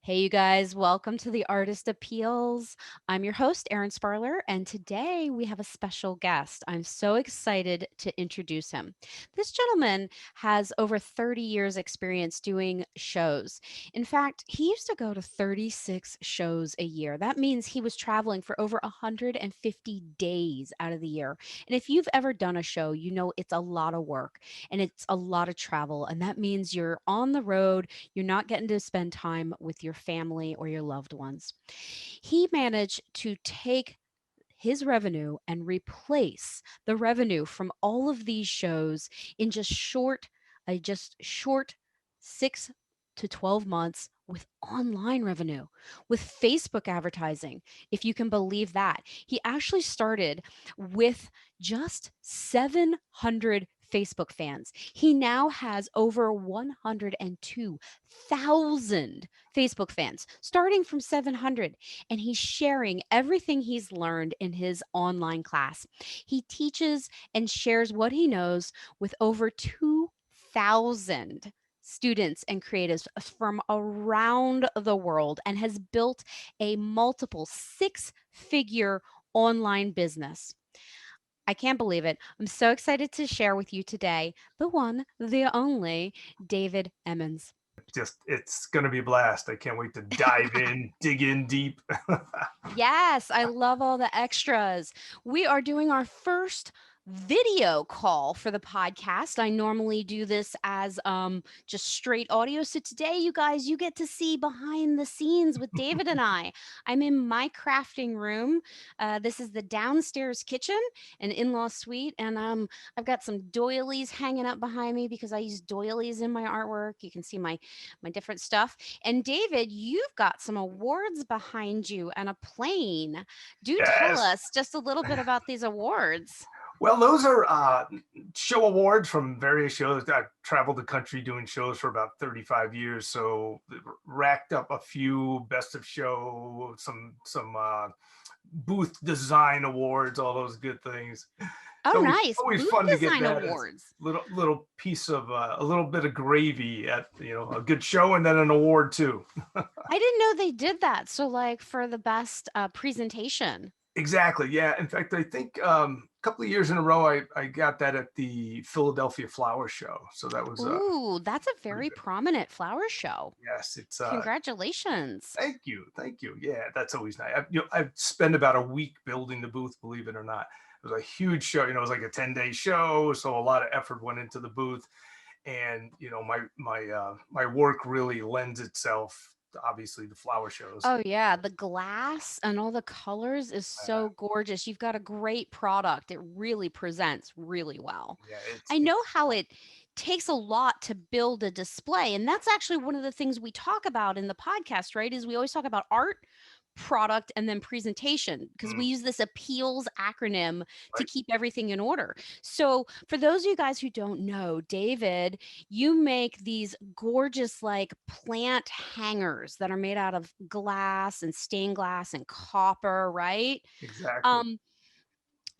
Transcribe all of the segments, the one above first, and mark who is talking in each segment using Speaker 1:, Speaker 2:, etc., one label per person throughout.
Speaker 1: Hey, you guys, welcome to the Artist Appeals. I'm your host, Erin Sparler, and today we have a special guest. I'm so excited to introduce him. This gentleman has over 30 years' experience doing shows. In fact, he used to go to 36 shows a year. That means he was traveling for over 150 days out of the year. And if you've ever done a show, you know it's a lot of work and it's a lot of travel. And that means you're on the road, you're not getting to spend time with your family or your loved ones. He managed to take his revenue and replace the revenue from all of these shows in just short 6 to 12 months with online revenue, with Facebook advertising, if you can believe that. He actually started with just 700 Facebook fans. He now has over 102,000 Facebook fans, starting from 700, and he's sharing everything he's learned in his online class. He teaches and shares what he knows with over 2,000 students and creatives from around the world and has built a multiple six-figure online business. I can't believe it. I'm so excited to share with you today the one, the only David Emmons.
Speaker 2: It's going to be a blast. I can't wait to dive in, dig in deep.
Speaker 1: Yes, I love all the extras. We are doing our first video call for the podcast. I normally do this as just straight audio. So today, you guys, you get to see behind the scenes with David and I. I'm in my crafting room. This is the downstairs kitchen, an in-law suite, and I've got some doilies hanging up behind me because I use doilies in my artwork. You can see my different stuff. And David, you've got some awards behind you and a plane. Do tell
Speaker 2: Yes.
Speaker 1: us just a little bit about these awards.
Speaker 2: Well, those are show awards from various shows. I've traveled the country doing shows for about 35 years, so racked up a few best of show, some booth design awards, all those good things. It's
Speaker 1: Oh,
Speaker 2: always
Speaker 1: nice.
Speaker 2: always
Speaker 1: Booth
Speaker 2: fun to get
Speaker 1: design
Speaker 2: that as
Speaker 1: awards.
Speaker 2: little piece of a little bit of gravy at a good show and then an award too.
Speaker 1: I didn't know they did that. So, like for the best presentation.
Speaker 2: Exactly. Yeah. In fact, I think a couple of years in a row, I got that at the Philadelphia Flower Show. So that was
Speaker 1: Ooh, that's a
Speaker 2: pretty
Speaker 1: very
Speaker 2: good.
Speaker 1: prominate flower show.
Speaker 2: Yes, it's
Speaker 1: Congratulations.
Speaker 2: thank you. Yeah, that's always nice. I've spent about a week building the booth, believe it or not. It was a huge show. It was like a 10-day show, so a lot of effort went into the booth. And my work really lends itself to obviously the flower shows.
Speaker 1: Oh yeah, the glass and all the colors is so gorgeous. You've got a great product. It really presents really well.
Speaker 2: Yeah,
Speaker 1: I know how it takes a lot to build a display, and that's actually one of the things we talk about in the podcast, right? Is we always talk about art, product, and then presentation because we
Speaker 2: mm,
Speaker 1: use this appeals acronym to
Speaker 2: right.
Speaker 1: keep everything in order. So, for those of you guys who don't know, David, you make these gorgeous like plant hangers that are made out of glass and stained glass and copper, right?
Speaker 2: Exactly.
Speaker 1: Um,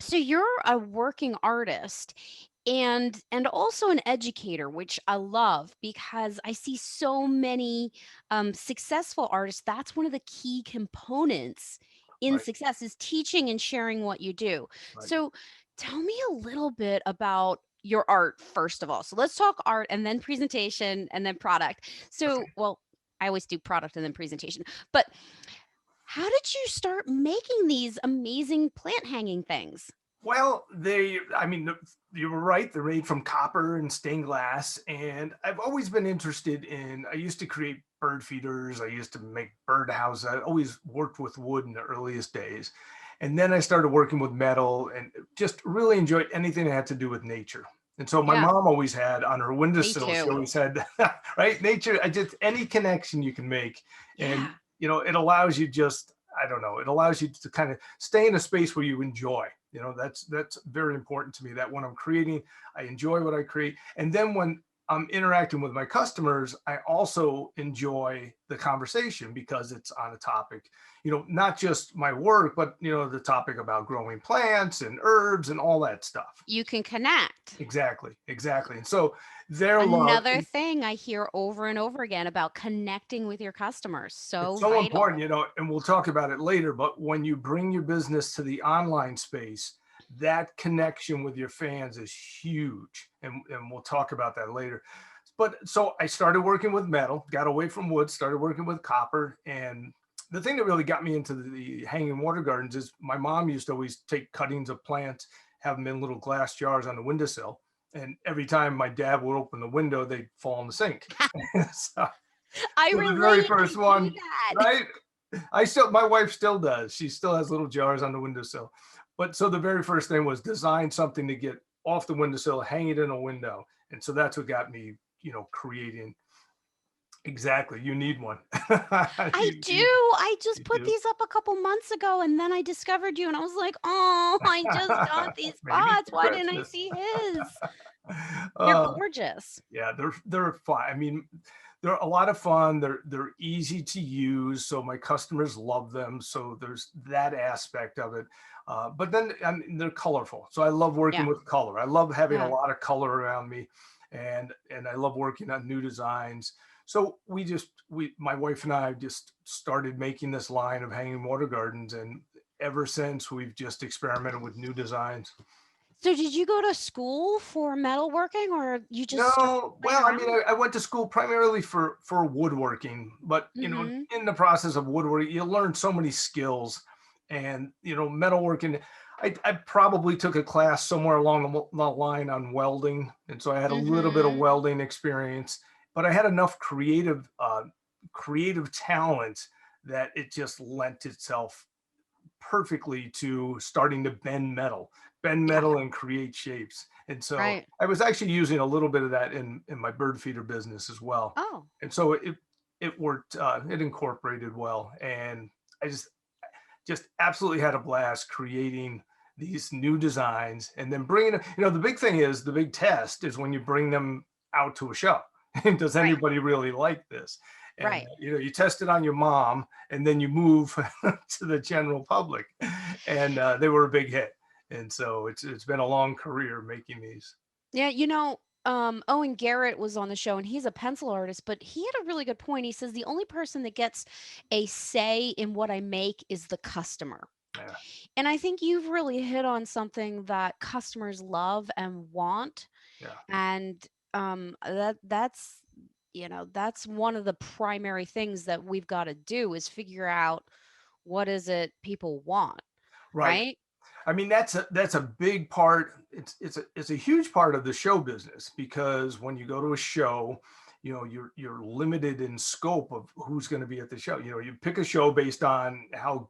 Speaker 1: so you're a working artist and also an educator, which I love because I see so many successful artists. That's one of the key components in
Speaker 2: Right.
Speaker 1: success is teaching and sharing what you do.
Speaker 2: Right.
Speaker 1: So tell me a little bit about your art first of all. So let's talk art and then presentation and then product.
Speaker 2: Okay.
Speaker 1: So, well, I always do product and then presentation. But how did you start making these amazing plant hanging things?
Speaker 2: Well, I mean, you were right. They're made from copper and stained glass. And I've always been interested I used to create bird feeders. I used to make bird houses. I always worked with wood in the earliest days. And then I started working with metal and just really enjoyed anything that had to do with nature. And so my
Speaker 1: Yeah,
Speaker 2: mom always had on her
Speaker 1: me
Speaker 2: windowsill, she
Speaker 1: too.
Speaker 2: always had, right? Nature, I just, any connection you can make. And,
Speaker 1: Yeah.
Speaker 2: it allows you I don't know, it allows you to kind of stay in a space where you enjoy. That's very important to me that when I'm creating, I enjoy what I create. And then when I'm interacting with my customers, I also enjoy the conversation because it's on a topic, not just my work, but the topic about growing plants and herbs and all that stuff.
Speaker 1: You can connect.
Speaker 2: Exactly, exactly. And so their love,
Speaker 1: Another thing I hear over and over again about connecting with your customers,
Speaker 2: it's
Speaker 1: so
Speaker 2: so
Speaker 1: vital.
Speaker 2: important, and we'll talk about it later, but when you bring your business to the online space, that connection with your fans is huge. And we'll talk about that later. But so I started working with metal, got away from wood, started working with copper. And the thing that really got me into the hanging water gardens is my mom used to always take cuttings of plants, have them in little glass jars on the windowsill. And every time my dad would open the window, they'd fall in the sink. so,
Speaker 1: I
Speaker 2: so the very
Speaker 1: relate, I
Speaker 2: first
Speaker 1: do
Speaker 2: one,
Speaker 1: that.
Speaker 2: right? My wife still does. She still has little jars on the windowsill. But so the very first thing was design something to get off the windowsill, hang it in a window. And so that's what got me, creating. Exactly. You need one.
Speaker 1: I
Speaker 2: you,
Speaker 1: do.
Speaker 2: you,
Speaker 1: I just
Speaker 2: you
Speaker 1: put
Speaker 2: do.
Speaker 1: these up a couple months ago and then I discovered you and I was like, "Oh, I just got these
Speaker 2: Maybe
Speaker 1: spots.
Speaker 2: for
Speaker 1: Why didn't I
Speaker 2: Christmas.
Speaker 1: see his?" They're
Speaker 2: uh,
Speaker 1: gorgeous.
Speaker 2: yeah, they're fun. I mean, they're a lot of fun. They're easy to use, so my customers love them. So there's that aspect of it. But then I mean, they're colorful, so I love working
Speaker 1: Yeah.
Speaker 2: with color. I love having a
Speaker 1: Yeah.
Speaker 2: lot of color around me, and I love working on new designs. So my wife and I just started making this line of hanging water gardens, and ever since we've just experimented with new designs.
Speaker 1: So did you go to school for metalworking or you just started
Speaker 2: No,
Speaker 1: playing
Speaker 2: well, I mean,
Speaker 1: around?
Speaker 2: I went to school primarily for woodworking, but
Speaker 1: Mhm.
Speaker 2: in the process of woodworking, you learn so many skills, and metalworking. I probably took a class somewhere along the line on welding, and so I had a little bit of
Speaker 1: Mhm.
Speaker 2: welding experience, but I had enough creative talent that it just lent itself perfectly to starting to bend
Speaker 1: Yeah.
Speaker 2: metal and create shapes. And so
Speaker 1: Right.
Speaker 2: I was actually using a little bit of that in my bird feeder business as well.
Speaker 1: Oh,
Speaker 2: And so it worked, it incorporated well. And I just absolutely had a blast creating these new designs and then bringing them. The big thing is the big test is when you bring them out to a show. Does
Speaker 1: right.
Speaker 2: anybody really like this? And
Speaker 1: Right.
Speaker 2: you test it on your mom and then you move to the general public, and they were a big hit. And so it's been a long career making these.
Speaker 1: Yeah, Owen Garrett was on the show and he's a pencil artist, but he had a really good point. He says the only person that gets a say in what I make is the customer.
Speaker 2: Yeah,
Speaker 1: And I think you've really hit on something that customers love and want.
Speaker 2: yeah,
Speaker 1: And that's one of the primary things that we've got to do is figure out what is it people want,
Speaker 2: right.
Speaker 1: right?
Speaker 2: I mean, that's a big part. It's a huge part of the show business, because when you go to a show, you're limited in scope of who's going to be at the show. You pick a show based on how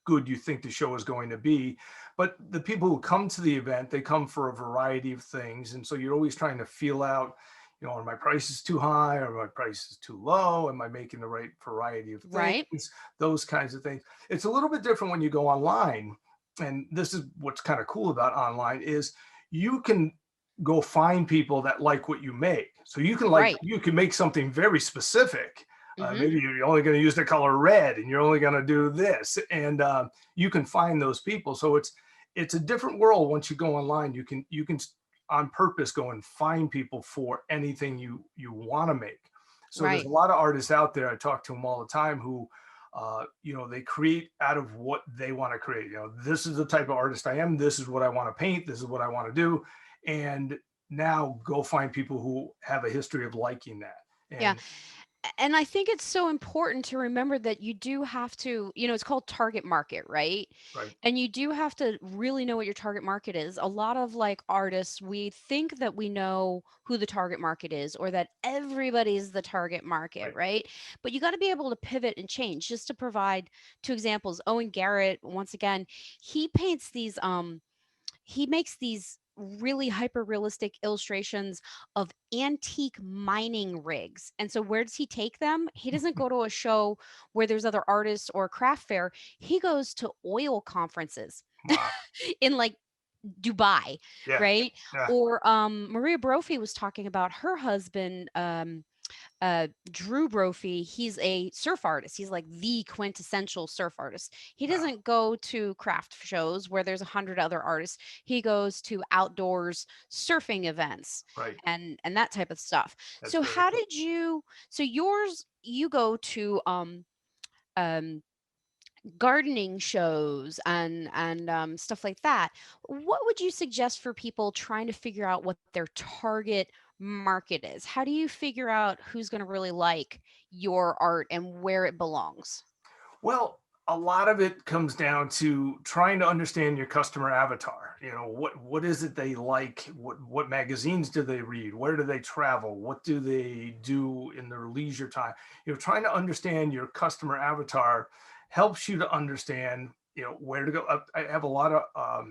Speaker 2: good you think the show is going to be, but the people who come to the event, they come for a variety of things, and so you're always trying to feel out. Are my prices too high? Are my prices too low? Am I making the right variety of things?
Speaker 1: Right?
Speaker 2: Those kinds of things. It's a little bit different when you go online, and this is what's kind of cool about online is you can go find people that like what you make. So
Speaker 1: Right.
Speaker 2: you can make something very specific.
Speaker 1: Mhm.
Speaker 2: Maybe you're only going to use the color red, and you're only going to do this, and you can find those people. So it's a different world once you go online. You can on purpose go and find people for anything you want to make. So there's a
Speaker 1: Right.
Speaker 2: lot of artists out there. I talk to them all the time who they create out of what they want to create. This is the type of artist I am. This is what I want to paint. This is what I want to do. And now go find people who have a history of liking that.
Speaker 1: Yeah.
Speaker 2: And
Speaker 1: And I think it's so important to remember that you do have to, it's called target market, right?
Speaker 2: right,
Speaker 1: And you do have to really know what your target market is. A lot of like artists, we think that we know who the target market is or that everybody's the target market,
Speaker 2: right,
Speaker 1: right? But you got to be able to pivot and change. Just to provide two examples, Owen Garrett, once again, he paints these he makes these really hyper realistic illustrations of antique mining rigs. And so where does he take them? He doesn't go to a show where there's other artists or a craft fair. He goes to oil conferences
Speaker 2: wow,
Speaker 1: in like Dubai,
Speaker 2: Yeah.
Speaker 1: right?
Speaker 2: Yeah.
Speaker 1: Or Maria Brophy was talking about her husband, Drew Brophy. He's a surf artist. He's like the quintessential surf artist. He
Speaker 2: Yeah.
Speaker 1: doesn't go to craft shows where there's 100 other artists. He goes to outdoors surfing events
Speaker 2: Right.
Speaker 1: and that type of stuff.
Speaker 2: That's
Speaker 1: So
Speaker 2: very
Speaker 1: how
Speaker 2: cool.
Speaker 1: did you? So yours, you go to um gardening shows and stuff like that. What would you suggest for people trying to figure out what their target market is? How do you figure out who's going to really like your art and where it belongs?
Speaker 2: Well, a lot of it comes down to trying to understand your customer avatar. You know, what is it they like? What magazines do they read? Where do they travel? What do they do in their leisure time? You know, trying to understand your customer avatar helps you to understand, you know, where to go. I have a lot of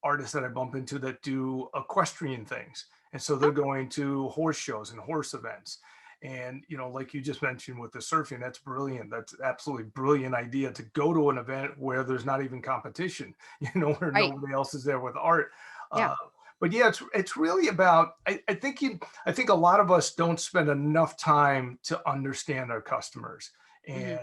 Speaker 2: artists that I bump into that do equestrian things. And so they're
Speaker 1: Oh,
Speaker 2: going to horse shows and horse events. And, you know, like you just mentioned with the surfing, that's brilliant. That's absolutely brilliant idea to go to an event where there's not even competition, you know, where
Speaker 1: right.
Speaker 2: nobody else is there with art.
Speaker 1: Yeah.
Speaker 2: But yeah, it's really about, I think a lot of us don't spend enough time to understand our customers
Speaker 1: Hmm.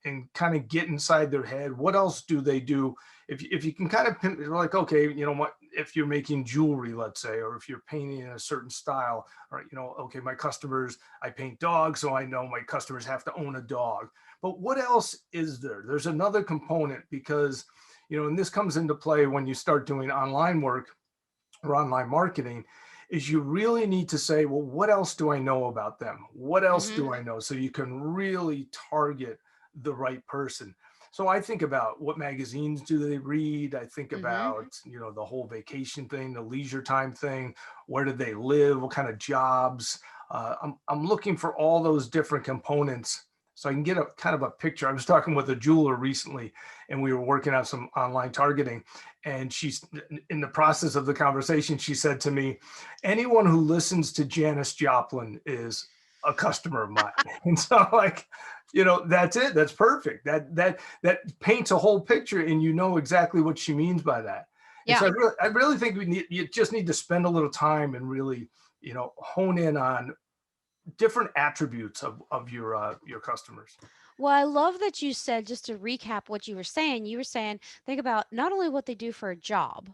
Speaker 2: and kind of get inside their head. What else do they do? If you can kind of pin, like, okay, you know what, if you're making jewelry, let's say, or if you're painting in a certain style, or, you know, okay, my customers, I paint dogs, so I know my customers have to own a dog. But what else is there? There's another component because, you know, and this comes into play when you start doing online work or online marketing, is you really need to say, well, what else do I know about them? What else
Speaker 1: Hmm.
Speaker 2: do I know? So you can really target the right person. So I think about what magazines do they read? I think
Speaker 1: Hmm.
Speaker 2: about, you know, the whole vacation thing, the leisure time thing. Where do they live? What kind of jobs? I'm looking for all those different components so I can get a kind of a picture. I was talking with a jeweler recently and we were working on some online targeting, and she's in the process of the conversation, she said to me, anyone who listens to Janis Joplin is a customer of mine. And so, like, you know, that's it. That's perfect. That paints a whole picture, and you know exactly what she means by that. And so
Speaker 1: Yeah.
Speaker 2: I really think you just need to spend a little time and really, you know, hone in on different attributes of your customers.
Speaker 1: Well, I love that you said, just to recap what you were saying, think about not only what they do for a job,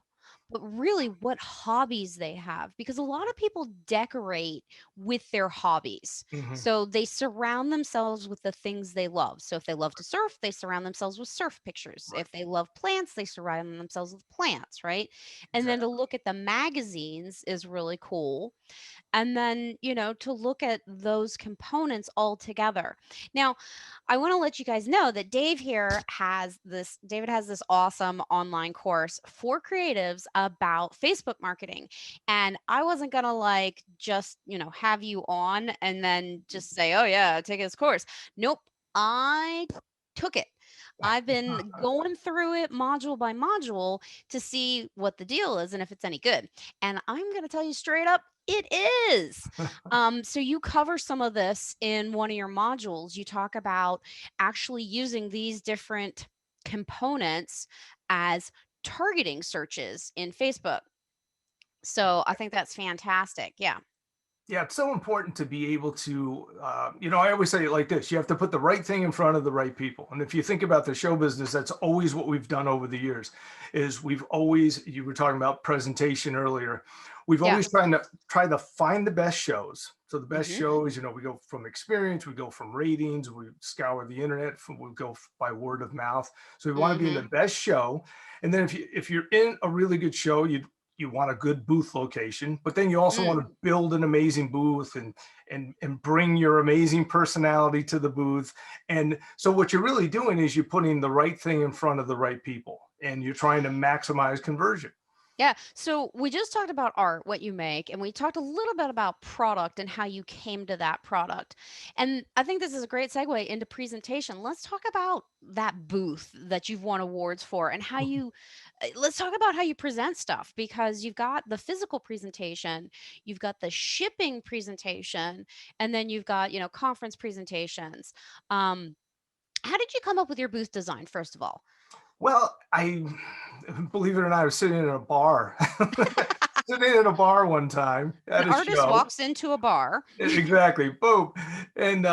Speaker 1: but really what hobbies they have. Because a lot of people decorate with their hobbies.
Speaker 2: Hmm.
Speaker 1: So they surround themselves with the things they love. So if they love to surf, they surround themselves with surf pictures.
Speaker 2: Right.
Speaker 1: If they love plants, they surround themselves with plants, right? And then to
Speaker 2: Exactly.
Speaker 1: look at the magazines is really cool, and then to look at those components all together. Now, I want to let you guys know that David has this awesome online course for creatives about Facebook marketing. And I wasn't going to like just have you on and then just say, oh yeah, take this course. Nope. I took it. I've been going through it module by module to see what the deal is and if it's any good. And I'm going to tell you straight up, it is. So you cover some of this in one of your modules. You talk about actually using these different components as targeting searches in Facebook. So I think that's fantastic. Yeah.
Speaker 2: Yeah, it's so important to be able to, you know, I always say it like this: you have to put the right thing in front of the right people. And if you think about the show business, that's always what we've done over the years. Is we've always, you were talking about presentation earlier, we've
Speaker 1: Yeah.
Speaker 2: always try to find the best shows. So the best
Speaker 1: Hmm.
Speaker 2: shows, you know, we go from experience, we go from ratings, we scour the internet, we go by word of mouth. So we want to be in the
Speaker 1: Hmm.
Speaker 2: best show. And then if you're in a really good show, you want a good booth location, but then you also want
Speaker 1: Mm.
Speaker 2: to build an amazing booth and bring your amazing personality to the booth. And so what you're really doing is you're putting the right thing in front of the right people, and you're trying to maximize conversion.
Speaker 1: Yeah. So we just talked about art, what you make, and we talked a little bit about product and how you came to that product. And I think this is a great segue into presentation. Let's talk about that booth that you've won awards for and how let's talk about how you present stuff, because you've got the physical presentation, you've got the shipping presentation, and then you've got, conference presentations. Um, how did you come up with your booth design, first of all?
Speaker 2: Well, I believe it or not, I was sitting in a bar, sitting in a bar one time
Speaker 1: An
Speaker 2: at a
Speaker 1: artist
Speaker 2: show.
Speaker 1: walks into a bar.
Speaker 2: Exactly, boom, and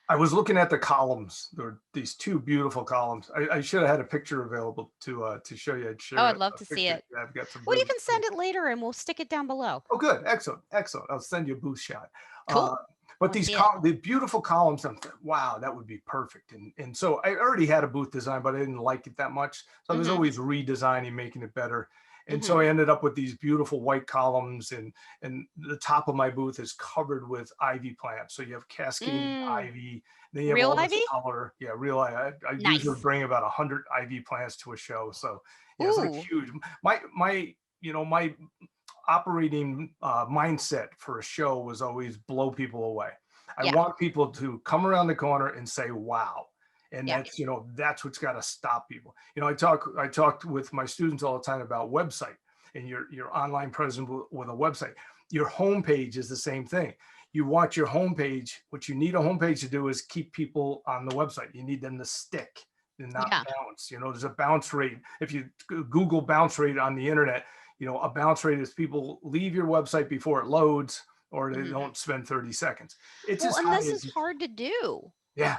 Speaker 2: I was looking at the columns. There were these two beautiful columns. I should have had a picture available to show you. I'd
Speaker 1: Oh,
Speaker 2: share
Speaker 1: I'd
Speaker 2: a
Speaker 1: love to see
Speaker 2: picture.
Speaker 1: it.
Speaker 2: Yeah, I've got some
Speaker 1: Well, you
Speaker 2: really
Speaker 1: can send
Speaker 2: cool.
Speaker 1: it later and we'll stick it down below.
Speaker 2: Oh, good, excellent, excellent. I'll send you a booth shot. Uh,
Speaker 1: Cool. I
Speaker 2: but
Speaker 1: want to
Speaker 2: these
Speaker 1: see it.
Speaker 2: the beautiful columns, I'm thinking, wow, that would be perfect. And so I already had a booth design, but I didn't like it that much. So I was
Speaker 1: Mhm.
Speaker 2: always redesigning, making it better. And so
Speaker 1: Mhm.
Speaker 2: I ended up with these beautiful white columns, and the top of my booth is covered with ivy plants. So you have cascading
Speaker 1: Mm.
Speaker 2: ivy, then you have
Speaker 1: Real
Speaker 2: all this
Speaker 1: ivy?
Speaker 2: color. Yeah, real. I usually
Speaker 1: Nice.
Speaker 2: bring about 100 ivy plants to a show. So yeah, it's like
Speaker 1: Ooh.
Speaker 2: huge. My operating mindset for a show was always blow people away. I
Speaker 1: Yeah.
Speaker 2: want people to come around the corner and say, wow. And
Speaker 1: Yeah.
Speaker 2: that's what's got to stop people. I talked with my students all the time about website and your online presence with a website. Your homepage is the same thing. You want your homepage. What you need a homepage to do is keep people on the website. You need them to stick and not
Speaker 1: Yeah.
Speaker 2: bounce. There's a bounce rate. If you Google bounce rate on the internet, a bounce rate is people leave your website before it loads or they
Speaker 1: Mhm.
Speaker 2: don't spend 30 seconds. It's
Speaker 1: Well,
Speaker 2: as
Speaker 1: and
Speaker 2: high
Speaker 1: this
Speaker 2: as
Speaker 1: is hard to do.
Speaker 2: yeah,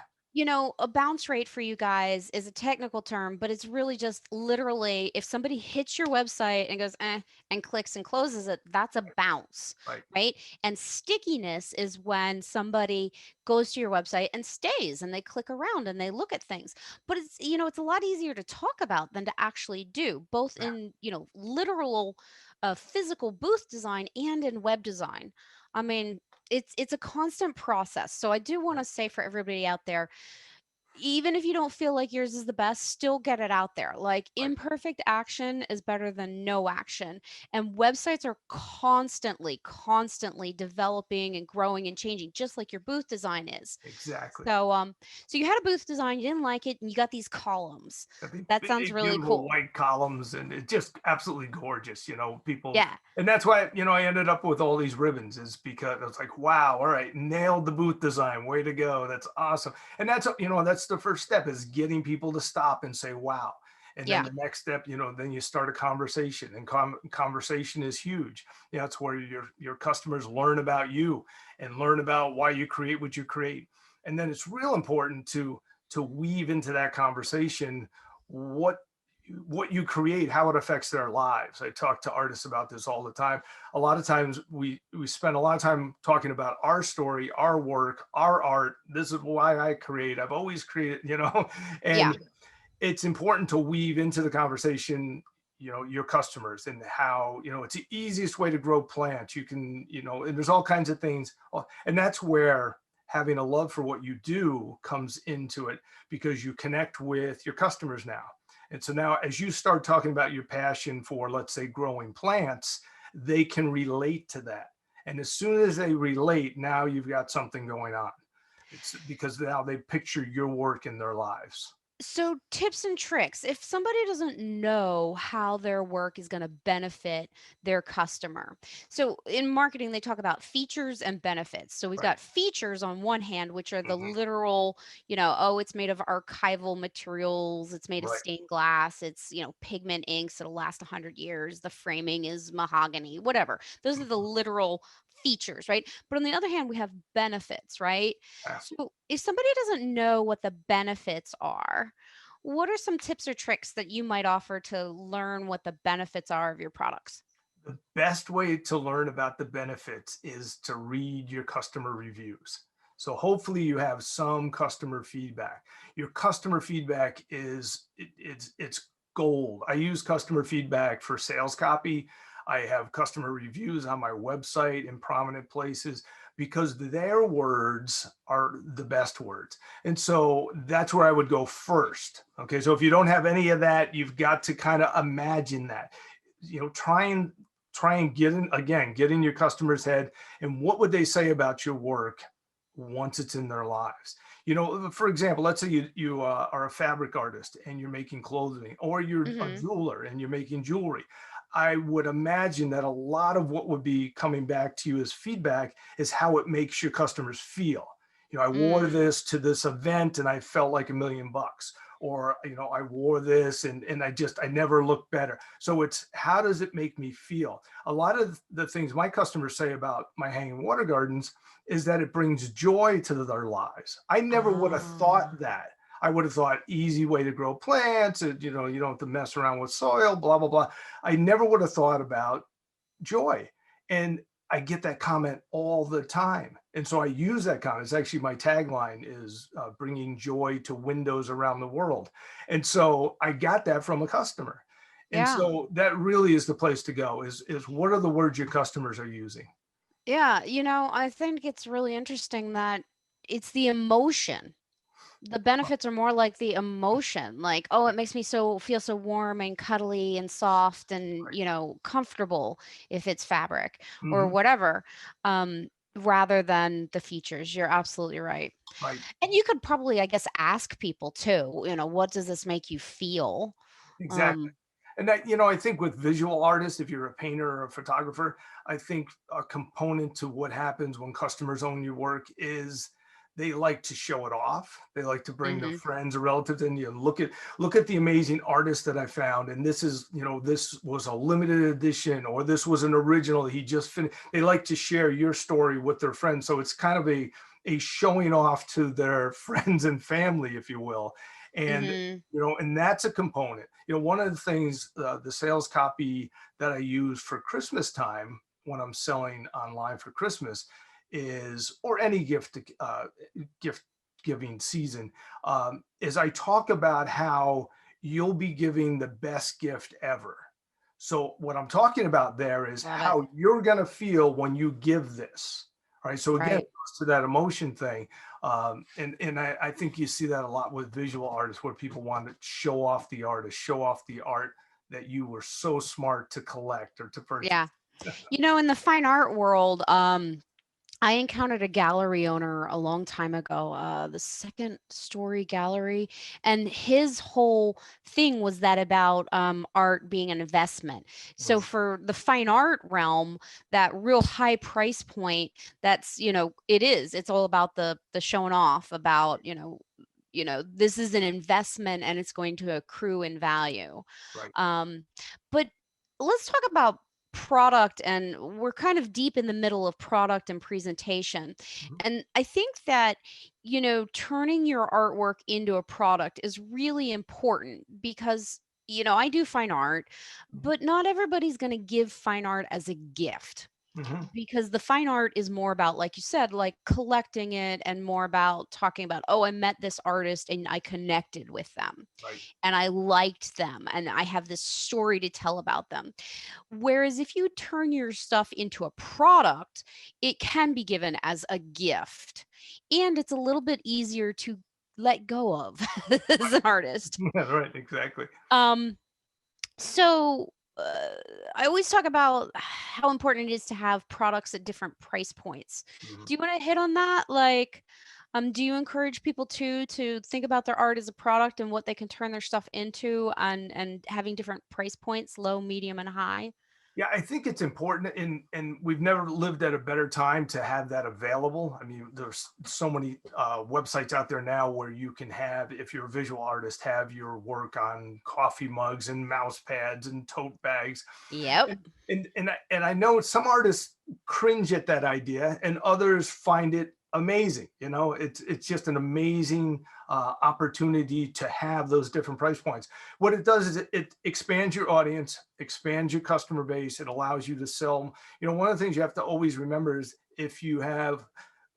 Speaker 1: A bounce rate for you guys is a technical term, but it's really just literally if somebody hits your website and goes, and clicks and closes it, that's a bounce,
Speaker 2: right.
Speaker 1: right? And stickiness is when somebody goes to your website and stays and they click around and they look at things. But it's a lot easier to talk about than to actually do, both
Speaker 2: Yeah,
Speaker 1: in, literal physical booth design and in web design. I mean, it's a constant process. So I do want
Speaker 2: right.
Speaker 1: to say for everybody out there, even if you don't feel like yours is the best, still get it out there. Like
Speaker 2: Right.
Speaker 1: imperfect action is better than no action. And websites are constantly, constantly developing and growing and changing, just like your booth design is.
Speaker 2: Exactly.
Speaker 1: So you had a booth design, you didn't like it, and you got these columns.
Speaker 2: Got these
Speaker 1: That sounds
Speaker 2: big,
Speaker 1: really
Speaker 2: beautiful
Speaker 1: cool.
Speaker 2: white columns, and it's just absolutely gorgeous. People,
Speaker 1: Yeah.
Speaker 2: and that's why I ended up with all these ribbons, is because it's like, wow, all right, nailed the booth design, way to go, that's awesome. And that's the first step, is getting people to stop and say, wow. And then
Speaker 1: Yeah.
Speaker 2: the next step, then you start a conversation, and conversation is huge. It's where your customers learn about you and learn about why you create what you create. And then it's real important to weave into that conversation what you create, how it affects their lives. I talk to artists about this all the time. A lot of times we spend a lot of time talking about our story, our work, our art. This is why I create. I've always created,
Speaker 1: Yeah.
Speaker 2: and it's important to weave into the conversation, your customers, and how, it's the easiest way to grow plants. You can, and there's all kinds of things. And that's where having a love for what you do comes into it, because you connect with your customers now. And so now, as you start talking about your passion for, let's say, growing plants, they can relate to that. And as soon as they relate, now you've got something going on. It's because now they picture your work in their lives.
Speaker 1: So, tips and tricks. If somebody doesn't know how their work is going to benefit their customer. So, in marketing, they talk about features and benefits. So, we've
Speaker 2: Right.
Speaker 1: got features on one hand, which are the
Speaker 2: Hmm.
Speaker 1: literal, oh, it's made of archival materials, it's made of
Speaker 2: Right.
Speaker 1: stained glass, it's, pigment inks, it'll last 100 years, the framing is mahogany, whatever. Those are the
Speaker 2: Mhm.
Speaker 1: literal features, right? But on the other hand, we have benefits, right?
Speaker 2: Yeah.
Speaker 1: So, if somebody doesn't know what the benefits are, what are some tips or tricks that you might offer to learn what the benefits are of your products?
Speaker 2: The best way to learn about the benefits is to read your customer reviews. So hopefully you have some customer feedback. Your customer feedback it's gold. I use customer feedback for sales copy. I have customer reviews on my website in prominent places, because their words are the best words. And so that's where I would go first. Okay. So if you don't have any of that, you've got to kind of imagine that. Try and get in your customer's head, and what would they say about your work once it's in their lives. For example, let's say you are a fabric artist and you're making clothing, or you're a
Speaker 1: Mhm.
Speaker 2: jeweler and you're making jewelry. I would imagine that a lot of what would be coming back to you as feedback is how it makes your customers feel. I wore
Speaker 1: Mm.
Speaker 2: this to this event and I felt like $1 million. or I wore this and I never looked better. So it's, how does it make me feel? A lot of the things my customers say about my hanging water gardens is that it brings joy to their lives. I never would have thought
Speaker 1: Ah,
Speaker 2: that. I would have thought easy way to grow plants, and you don't have to mess around with soil, blah blah blah. I never would have thought about joy. And I get that comment all the time. And so I use that comment. It's actually my tagline is bringing joy to windows around the world. And so I got that from a customer. And
Speaker 1: yeah.
Speaker 2: so that really is the place to go is what are the words your customers are using?
Speaker 1: Yeah, I think it's really interesting that it's the emotion. The benefits are more like the emotion, like, "Oh, it
Speaker 2: Right.
Speaker 1: makes me feel so warm and cuddly and soft and,
Speaker 2: Right.
Speaker 1: comfortable," if it's fabric or
Speaker 2: Hmm.
Speaker 1: whatever, rather than the features. You're absolutely right.
Speaker 2: Right.
Speaker 1: And you could probably, I guess, ask people too, "What does this make you feel?"
Speaker 2: Exactly.
Speaker 1: Um,
Speaker 2: And that, I think with visual artists, if you're a painter or a photographer, I think a component to what happens when customers own your work is they like to show it off. They like to bring their
Speaker 1: mhm,
Speaker 2: friends or relatives in. Look at the amazing artist that I found. And this is, this was a limited edition, or this was an original he just finished. They like to share your story with their friends. So it's kind of a showing off to their friends and family, if you will. And
Speaker 1: mhm.
Speaker 2: and that's a component. One of the things, the sales copy that I use for Christmas time when I'm selling online for Christmas is, or any gift giving season, is I talk about how you'll be giving the best gift ever. So what I'm talking about there is
Speaker 1: Love it.
Speaker 2: how you're going to feel when you give this. All right. So again, it
Speaker 1: Right.
Speaker 2: goes to that emotion thing. And I think you see that a lot with visual artists, where people want to show off the artist, show off the art that you were so smart to collect or to purchase.
Speaker 1: Yeah. In the fine art world, I encountered a gallery owner a long time ago, the second story gallery, and his whole thing was that about art being an investment. So
Speaker 2: Mm,
Speaker 1: for the fine art realm, that real high price point, it's all about the showing off about, this is an investment and it's going to accrue in value.
Speaker 2: right.
Speaker 1: Um, but let's talk about product, and we're kind of deep in the middle of product and presentation.
Speaker 2: Mhm,
Speaker 1: And I think that, turning your artwork into a product is really important because, I do fine art,
Speaker 2: mhm,
Speaker 1: but not everybody's going to give fine art as a gift
Speaker 2: mhm,
Speaker 1: because the fine art is more about, like you said, like collecting it and more about talking about, oh, I met this artist and I connected with them
Speaker 2: right.
Speaker 1: and I liked them and I have this story to tell about them. Whereas if you turn your stuff into a product, it can be given as a gift and it's a little bit easier to let go of as an artist.
Speaker 2: Yeah, right. Exactly.
Speaker 1: Um, so, I always talk about how important it is to have products at different price points.
Speaker 2: Mhm.
Speaker 1: Do you wanna hit on that? Like, do you encourage people to think about their art as a product and what they can turn their stuff into and having different price points, low, medium, and high?
Speaker 2: Yeah, I think it's important, and we've never lived at a better time to have that available. I mean, there's so many websites out there now where you can have, if you're a visual artist, have your work on coffee mugs and mouse pads and tote bags.
Speaker 1: Yep.
Speaker 2: And I know some artists cringe at that idea, and others find it amazing. It's just an amazing opportunity to have those different price points. What it does is it expands your audience, expands your customer base. It allows you to sell. One of the things you have to always remember is, if you have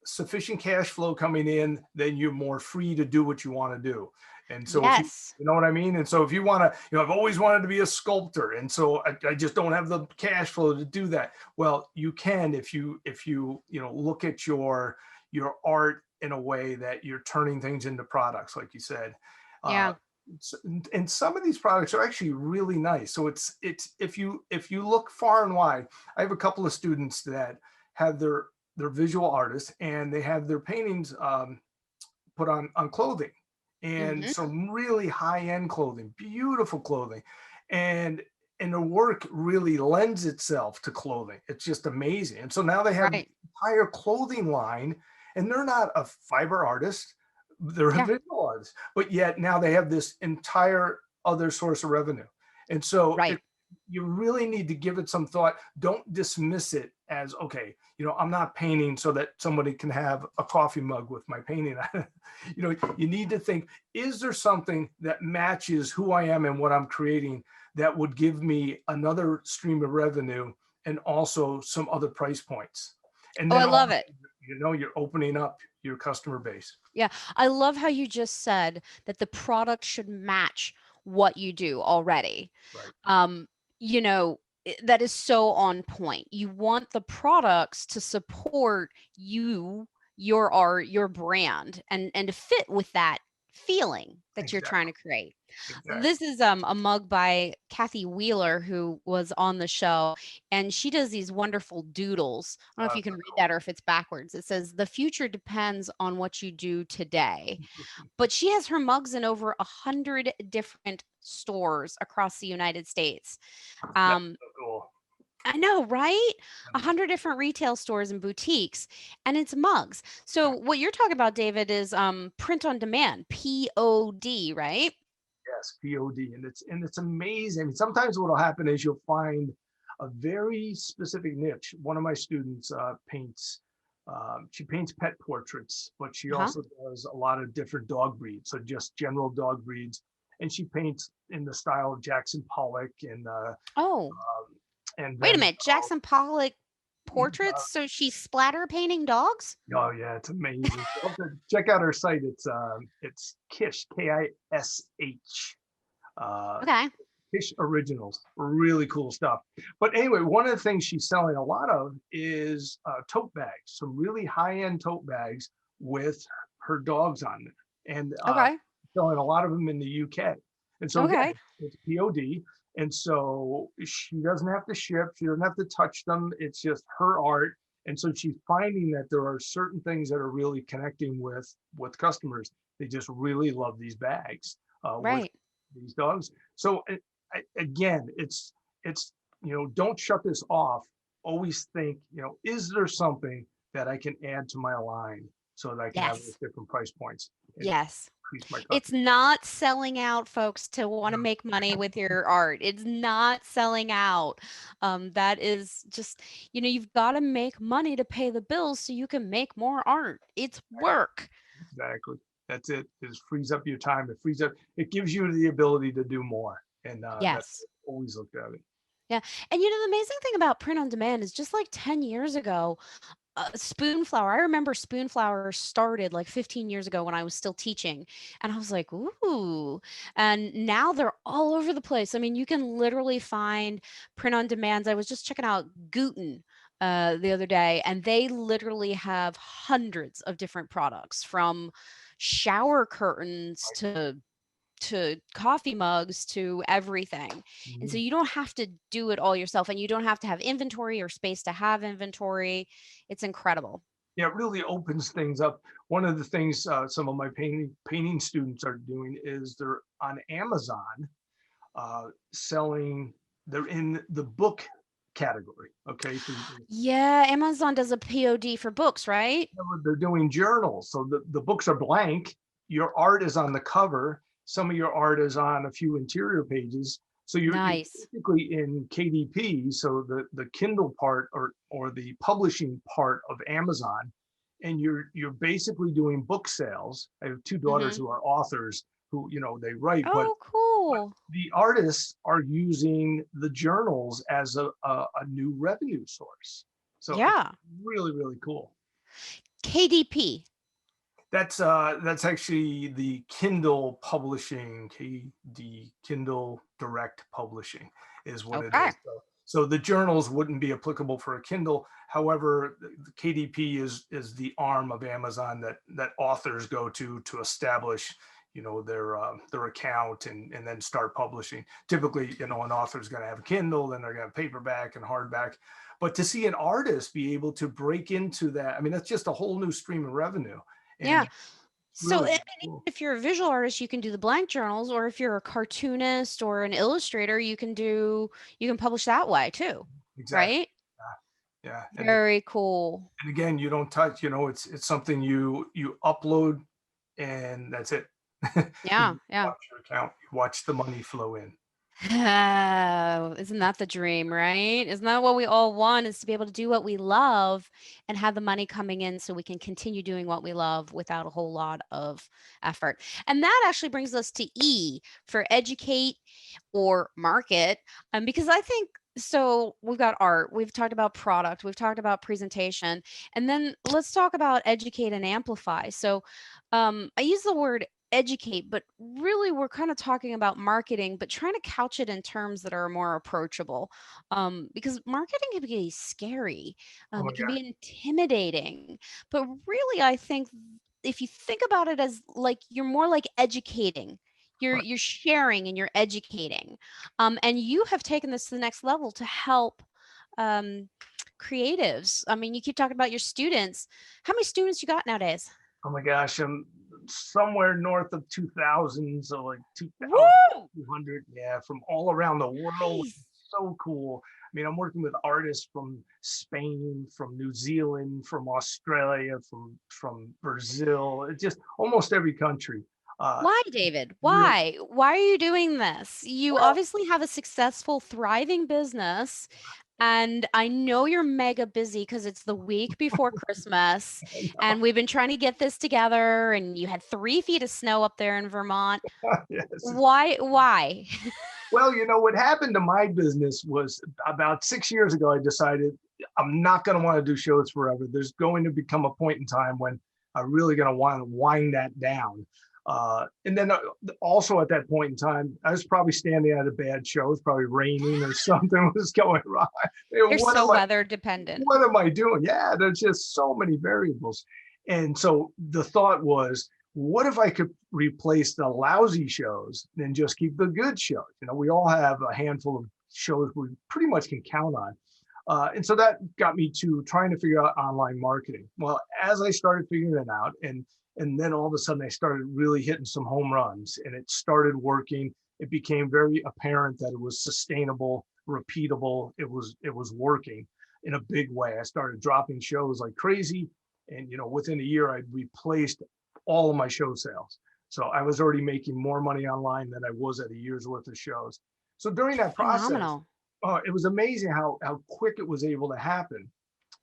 Speaker 2: sufficient cash flow coming in, then you're more free to do what you want to do. And so if you
Speaker 1: Yes.
Speaker 2: you know what I mean? And so if you want to, I've always wanted to be a sculptor. And so I just don't have the cash flow to do that. Well, you can, if you look at your art in a way that you're turning things into products, like you said. Uh,
Speaker 1: Yeah.
Speaker 2: and some of these products are actually really nice. So it's if you look far and wide. I have a couple of students that have their visual artists, and they have their paintings put on clothing, and
Speaker 1: Mhm.
Speaker 2: some really high end clothing, beautiful clothing, and and the work really lends itself to clothing. It's just amazing. And so now they have
Speaker 1: Right.
Speaker 2: entire clothing line, and they're not a fiber artist, They're
Speaker 1: Yeah.
Speaker 2: visual artists, but yet now they have this entire other source of revenue. And so
Speaker 1: Right.
Speaker 2: you really need to give it some thought. Don't dismiss it as, okay, I'm not painting so that somebody can have a coffee mug with my painting on it. You need to think, is there something that matches who I am and what I'm creating that would give me another stream of revenue and also some other price points? And
Speaker 1: Oh,
Speaker 2: then
Speaker 1: I
Speaker 2: all
Speaker 1: love it.
Speaker 2: you're opening up your customer base.
Speaker 1: Yeah. I love how you just said that the product should match what you do already.
Speaker 2: Right.
Speaker 1: Um, that is so on point. You want the products to support you, your art, your brand, and to fit with that feeling that you're trying
Speaker 2: Exactly.
Speaker 1: to create.
Speaker 2: Exactly.
Speaker 1: This is a mug by Kathy Wheeler, who was on the show, and she does these wonderful doodles. I don't know if you can
Speaker 2: So
Speaker 1: read
Speaker 2: cool.
Speaker 1: that or if it's backwards. It says, "The future depends on what you do today." But she has her mugs in over 100 different stores across the United States.
Speaker 2: That's
Speaker 1: Um,
Speaker 2: so cool.
Speaker 1: I know, right?
Speaker 2: Yeah.
Speaker 1: 100 different retail stores and boutiques, and it's mugs. So what you're talking about, David, is print on demand, POD, right?
Speaker 2: Yes, POD, and it's amazing. I mean, sometimes what'll happen is you'll find a very specific niche. One of my students paints. She paints pet portraits, but she
Speaker 1: Uh-huh.
Speaker 2: also does a lot of different dog breeds, so just general dog breeds. And she paints in the style of Jackson Pollock
Speaker 1: Oh,
Speaker 2: and
Speaker 1: wait a
Speaker 2: Van
Speaker 1: minute.
Speaker 2: Gogh.
Speaker 1: Jackson Pollock portraits? So she's splatter painting dogs?
Speaker 2: Oh yeah, it's amazing. So check out her site. It's Kish, Kish, uh,
Speaker 1: Okay.
Speaker 2: Kish Originals. Really cool stuff. But anyway, one of the things she's selling a lot of is tote bags, some really high end tote bags with her dogs on them, and
Speaker 1: Okay.
Speaker 2: selling a lot of them in the UK. And so again,
Speaker 1: Okay.
Speaker 2: it's POD. And so she doesn't have to ship, she doesn't have to touch them. It's just her art. And so she's finding that there are certain things that are really connecting with customers. They just really love these bags with
Speaker 1: Right.
Speaker 2: these dogs. So again, it's don't shut this off. Always think, is there something that I can add to my line so that I can have those
Speaker 1: Yes.
Speaker 2: different price points and
Speaker 1: Yes.
Speaker 2: increase my
Speaker 1: It's
Speaker 2: customer.
Speaker 1: not selling out, folks, to wanna
Speaker 2: No,
Speaker 1: make money with your art. It's not selling out. That is just you've gotta make money to pay the bills so you can make more art. It's work.
Speaker 2: exactly. That's it. It just frees up your time. It frees up. It gives you the ability to do more, and that's
Speaker 1: Yes.
Speaker 2: always looked at it.
Speaker 1: Yeah, and the amazing thing about print on demand is just like 10 years ago, Spoonflower. I remember Spoonflower started like 15 years ago when I was still teaching, and I was like, "Ooh." And now they're all over the place. I mean, you can literally find print on demands. I was just checking out Guten the other day, and they literally have hundreds of different products from shower curtains to coffee mugs to everything. And so
Speaker 2: Mhm.
Speaker 1: you don't have to do it all yourself and you don't have to have inventory or space to have inventory. It's incredible.
Speaker 2: Yeah, it really opens things up. One of the things some of my painting students are doing is they're on Amazon selling. They're in the book category. Okay, so
Speaker 1: Yeah, Amazon does a POD for books, right?
Speaker 2: they're doing journals. So the books are blank. Your art is on the cover. Some of your art is on a few interior pages. So you're
Speaker 1: Nice.
Speaker 2: basically in KDP, so the Kindle part or the publishing part of Amazon, and you're basically doing book sales. I have two daughters
Speaker 1: Mhm.
Speaker 2: who are authors who they write, but
Speaker 1: Oh, cool.
Speaker 2: the artists are using the journals as a new revenue source. So it's
Speaker 1: Yeah.
Speaker 2: really, really cool.
Speaker 1: KDP.
Speaker 2: That's actually the Kindle publishing, KD Kindle Direct Publishing is what it
Speaker 1: Okay.
Speaker 2: is. So the journals wouldn't be applicable for a Kindle. However, the KDP is the arm of Amazon that authors go to establish their account and then start publishing. Typically, an author is going to have a Kindle, then they're going to have paperback and hardback. But to see an artist be able to break into that, I mean, that's just a whole new stream of revenue, and
Speaker 1: Yeah.
Speaker 2: it's
Speaker 1: So,
Speaker 2: really,
Speaker 1: and
Speaker 2: really
Speaker 1: even
Speaker 2: cool.
Speaker 1: if you're a visual artist, you can do the blank journals, or if you're a cartoonist or an illustrator, you can publish that way too,
Speaker 2: Exactly.
Speaker 1: right?
Speaker 2: Yeah, yeah.
Speaker 1: Very cool.
Speaker 2: And again, you don't touch. It's something you upload and that's it.
Speaker 1: Yeah,
Speaker 2: You
Speaker 1: yeah.
Speaker 2: watch your account, you watch the money flow in.
Speaker 1: Oh, isn't that the dream, right? Isn't that what we all want is to be able to do what we love and have the money coming in so we can continue doing what we love without a whole lot of effort. And that actually brings us to E for educate or market. Because I think so we've got art, we've talked about product, we've talked about presentation, and then let's talk about educate and amplify. So I use the word educate, but really we're kind of talking about marketing, but trying to couch it in terms that are more approachable. Because marketing can be scary,
Speaker 2: Oh my
Speaker 1: it can
Speaker 2: gosh.
Speaker 1: be intimidating, but really, I think if you think about it as like you're more like educating,
Speaker 2: Right.
Speaker 1: you're sharing and you're educating, and you have taken this to the next level to help um, creatives. I mean, you keep talking about your students. How many students you got nowadays?
Speaker 2: Oh my gosh, I'm somewhere north of 2,000, so like
Speaker 1: Woo!
Speaker 2: 2,200, yeah, from all around the world.
Speaker 1: Nice.
Speaker 2: So cool. I mean, I'm working with artists from Spain, from New Zealand, from Australia, from Brazil. It's just almost every country. Uh,
Speaker 1: Why, David?
Speaker 2: really,
Speaker 1: Why? Why are you doing this? You
Speaker 2: well,
Speaker 1: obviously have a successful, thriving business. And I know you're mega busy because it's the week before Christmas. And we've been trying to get this together. And you had 3 feet of snow up there in Vermont.
Speaker 2: yes.
Speaker 1: Why? Why?
Speaker 2: Well, what happened to my business was about 6 years ago, I decided I'm not going to want to do shows forever. There's going to become a point in time when I'm really going to want to wind that down. And then also at that point in time, I was probably standing at a bad show. It was probably raining or something was going wrong.
Speaker 1: You're
Speaker 2: What
Speaker 1: so
Speaker 2: am I?
Speaker 1: weather dependent.
Speaker 2: What am I doing? Yeah, there's just so many variables. And so the thought was, what if I could replace the lousy shows and just keep the good shows? We all have a handful of shows we pretty much can count on. And so that got me to trying to figure out online marketing. Well, as I started figuring it out, and then all of a sudden I started really hitting some home runs, and it started working. It became very apparent that it was sustainable, repeatable. It was working in a big way. I started dropping shows like crazy, and within a year, I replaced all of my show sales. So I was already making more money online than I was at a year's worth of shows. So during that process,
Speaker 1: Phenomenal.
Speaker 2: it was amazing how quick it was able to happen.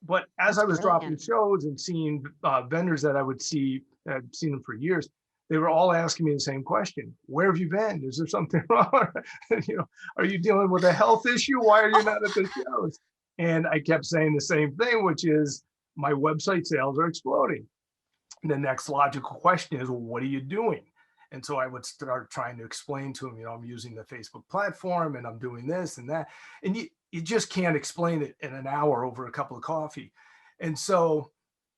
Speaker 2: But as
Speaker 1: That's
Speaker 2: I was dropping
Speaker 1: brilliant.
Speaker 2: shows and seeing vendors that I would see, I'd seen them for years, they were all asking me the same question: where have you been? Is there something wrong? Are you dealing with a health issue? Why are you not at the shows? And I kept saying the same thing, which is my website sales are exploding. The next logical question is, well, what are you doing? And so I would start trying to explain to him, I'm using the Facebook platform and I'm doing this and that. And you just can't explain it in an hour over a cup of coffee. And so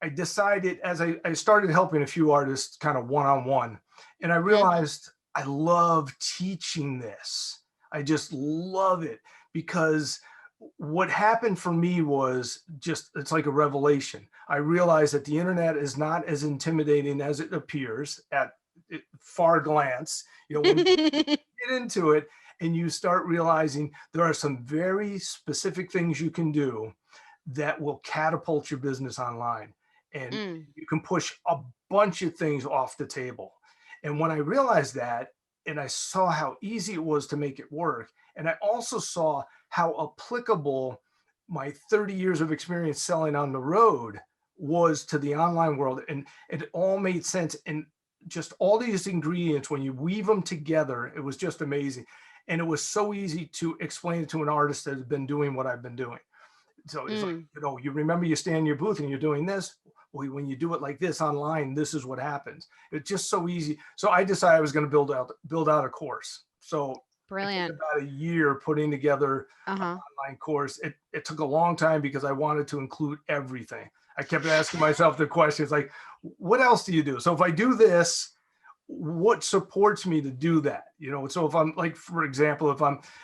Speaker 2: I decided, as I started helping a few artists kind of one-on-one, and I
Speaker 1: Mhm.
Speaker 2: realized I love teaching this. I just love it, because what happened for me was just, it's like a revelation. I realized that the internet is not as intimidating as it appears at far glance. When you get into it and you start realizing there are some very specific things you can do that will catapult your business online. And
Speaker 1: Mm.
Speaker 2: you can push a bunch of things off the table. And when I realized that, and I saw how easy it was to make it work, and I also saw how applicable my 30 years of experience selling on the road was to the online world. And it all made sense. And just all these ingredients, when you weave them together, it was just amazing. And it was so easy to explain it to an artist that has been doing what I've been doing. So it's like,
Speaker 1: Mm.
Speaker 2: you remember you stand in your booth and you're doing this. Well, when you do it like this online, this is what happens. It's just so easy. So I decided I was going to build out a course. So I took
Speaker 1: Brilliant.
Speaker 2: about a year putting together an
Speaker 1: Uh-huh.
Speaker 2: online course. It took a long time because I wanted to include everything. I kept asking myself the questions like, what else do you do? So if I do this, what supports me to do that? So if I'm, like, for example,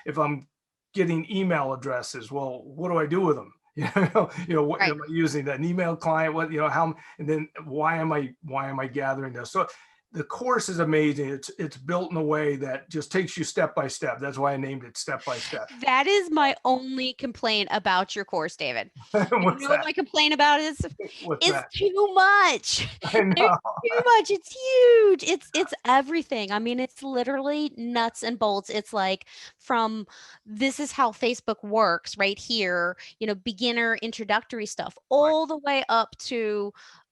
Speaker 2: if I'm getting email addresses, well, what do I do with them? What
Speaker 1: Right.
Speaker 2: am I using? An email client? What, how, and then why am I gathering this? So The course is amazing. It's built in a way that just takes you step by step. That's why I named it Step by Step.
Speaker 1: That is my only complaint about your course, David. You
Speaker 2: What's
Speaker 1: know what
Speaker 2: that?
Speaker 1: my complaint about is?
Speaker 2: What's
Speaker 1: It's
Speaker 2: that?
Speaker 1: too much.
Speaker 2: I
Speaker 1: There's
Speaker 2: know.
Speaker 1: too much. It's huge. It's everything. I mean, it's literally nuts and bolts. It's like from this is how Facebook works right here, beginner introductory stuff,
Speaker 2: Right,
Speaker 1: all the way up to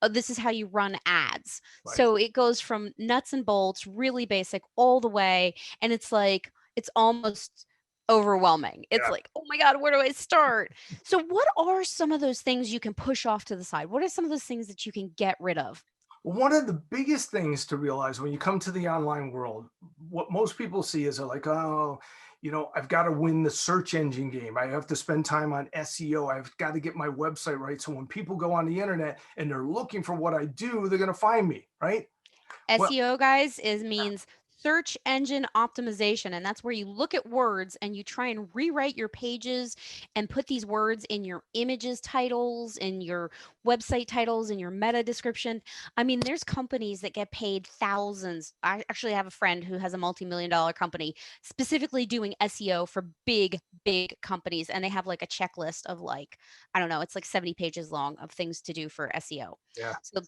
Speaker 1: this is how you run ads.
Speaker 2: right.
Speaker 1: So it goes from nuts and bolts, really basic, all the way. And it's like, it's almost overwhelming. It's
Speaker 2: Yeah.
Speaker 1: like, oh my God, where do I start? So, what are some of those things you can push off to the side? What are some of those things that you can get rid of?
Speaker 2: Well, one of the biggest things to realize when you come to the online world, what most people see is they're like, oh, I've got to win the search engine game. I have to spend time on SEO. I've got to get my website right. So when people go on the internet and they're looking for what I do, they're going to find me, right? Well,
Speaker 1: SEO, guys, is means search engine optimization, and that's where you look at words and you try and rewrite your pages and put these words in your images titles, in your website titles, in your meta description. I mean, there's companies that get paid thousands. I actually have a friend who has a multi-million-dollar company specifically doing SEO for big companies, and they have like a checklist of like, I don't know, it's like 70 pages long of things to do for SEO.
Speaker 2: yeah,
Speaker 1: So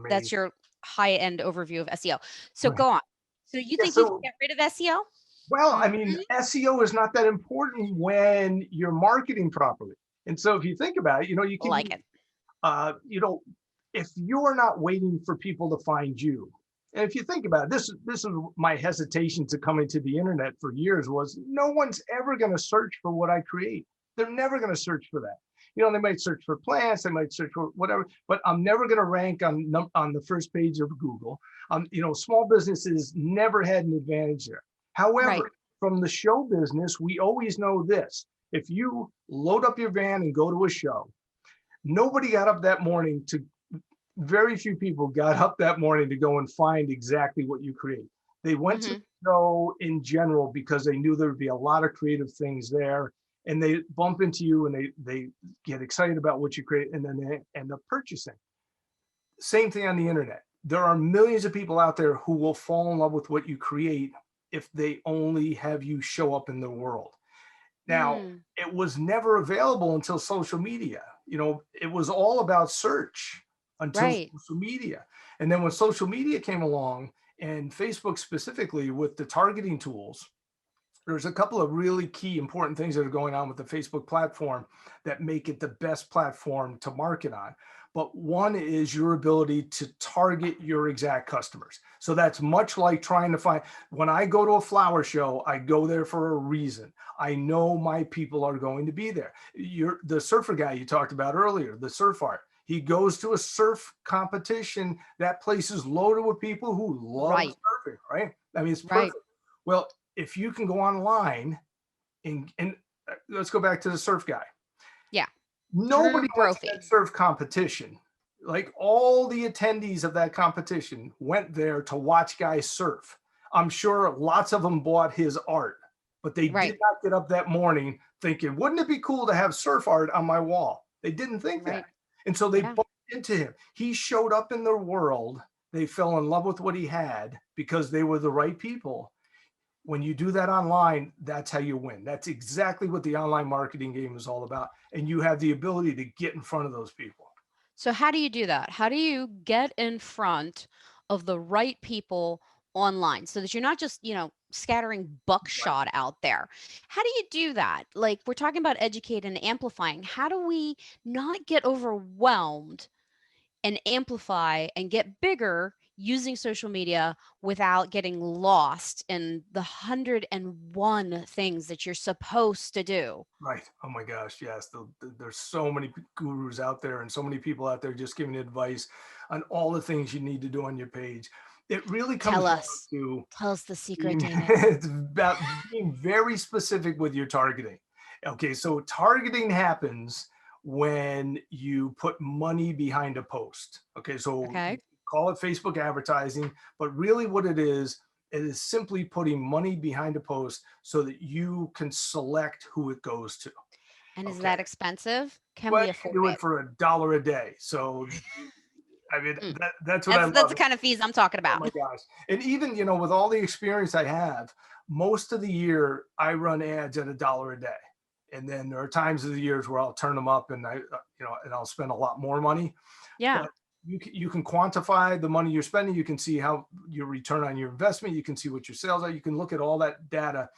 Speaker 1: that's
Speaker 2: amazing.
Speaker 1: your high-end overview of SEO. So go on. So you
Speaker 2: Yeah,
Speaker 1: think you can
Speaker 2: so
Speaker 1: get rid of SEO?
Speaker 2: well, I
Speaker 1: Mhm.
Speaker 2: mean, SEO is not that important when you're marketing properly. And so if you think about it, you can
Speaker 1: Like
Speaker 2: be,
Speaker 1: it.
Speaker 2: you know, if you're not waiting for people to find you, and if you think about it, this is my hesitation to coming to the internet for years was no one's ever going to search for what I create. They're never going to search for that. They might search for plants, they might search for whatever, but I'm never going to rank on the first page of Google. Small businesses never had an advantage there.
Speaker 1: Right.
Speaker 2: However, from the show business, we always know this: if you load up your van and go to a show, nobody got up that morning to very few people got up that morning to go and find exactly what you create. They went to
Speaker 1: Mhm.
Speaker 2: the show in general because they knew there would be a lot of creative things there, and they bump into you and they get excited about what you create, and then they end up purchasing. Same thing on the internet. There are millions of people out there who will fall in love with what you create if they only have you show up in the world. Now,
Speaker 1: Mm.
Speaker 2: it was never available until social media. It was all about search until
Speaker 1: Right.
Speaker 2: social media. And then when social media came along, and Facebook specifically with the targeting tools, there's a couple of really key important things that are going on with the Facebook platform that make it the best platform to market on. But one is your ability to target your exact customers. So that's much like trying to find, when I go to a flower show, I go there for a reason. I know my people are going to be there. You're the surfer guy you talked about earlier, the surf art. He goes to a surf competition. That place is loaded with people who love
Speaker 1: Right.
Speaker 2: surfing, right? I mean, it's
Speaker 1: Right.
Speaker 2: perfect. Well, if you can go online and let's go back to the surf guy.
Speaker 1: Yeah. Drew
Speaker 2: Nobody went to that
Speaker 1: Brophy.
Speaker 2: surf competition. Like all the attendees of that competition went there to watch guys surf. I'm sure lots of them bought his art, but they
Speaker 1: Right.
Speaker 2: did not get up that morning thinking, wouldn't it be cool to have surf art on my wall? They didn't think that.
Speaker 1: Right.
Speaker 2: And so they
Speaker 1: Yeah.
Speaker 2: bumped into him. He showed up in their world. They fell in love with what he had because they were the right people. When you do that online, that's how you win. That's exactly what the online marketing game is all about. And you have the ability to get in front of those people.
Speaker 1: So how do you do that? How do you get in front of the right people online so that you're not just, scattering
Speaker 2: Right.
Speaker 1: buckshot out there? How do you do that? Like we're talking about educate and amplifying. How do we not get overwhelmed and amplify and get bigger using social media without getting lost in the 101 things that you're supposed to do?
Speaker 2: Right. Oh my gosh. Yes. There's so many gurus out there and so many people out there just giving advice on all the things you need to do on your page. It really comes
Speaker 1: Tell
Speaker 2: down
Speaker 1: us.
Speaker 2: to
Speaker 1: Tell us the secret,
Speaker 2: being,
Speaker 1: David.
Speaker 2: it's about being very specific with your targeting. Okay. So targeting happens when you put money behind a post. Okay. So you
Speaker 1: Okay.
Speaker 2: call it Facebook advertising, but really what it is simply putting money behind a post so that you can select who it goes to.
Speaker 1: And is
Speaker 2: Okay.
Speaker 1: that expensive? Can
Speaker 2: Well,
Speaker 1: we
Speaker 2: you can
Speaker 1: afford
Speaker 2: do it
Speaker 1: it?
Speaker 2: for $1 a day. So I mean,
Speaker 1: Mm.
Speaker 2: that's what I
Speaker 1: That's
Speaker 2: love.
Speaker 1: the kind of fees I'm talking
Speaker 2: Oh
Speaker 1: about.
Speaker 2: my gosh. And even, with all the experience I have, most of the year I run ads at $1 a day. And then there are times of the years where I'll turn them up and and I'll spend a lot more money.
Speaker 1: Yeah.
Speaker 2: But you can quantify the money you're spending. You can see how your return on your investment. You can see what your sales are. You can look at all that data.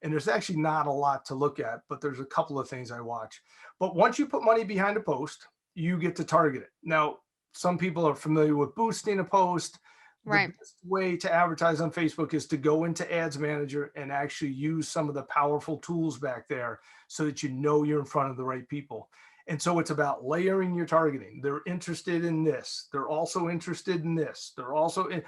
Speaker 2: And there's actually not a lot to look at, but there's a couple of things I watch. But once you put money behind a post, you get to target it. Now, some people are familiar with boosting a post. The
Speaker 1: Right.
Speaker 2: best way to advertise on Facebook is to go into Ads Manager and actually use some of the powerful tools back there so that you know you're in front of the right people. And so it's about layering your targeting. They're interested in this. They're also interested in this. They're also in,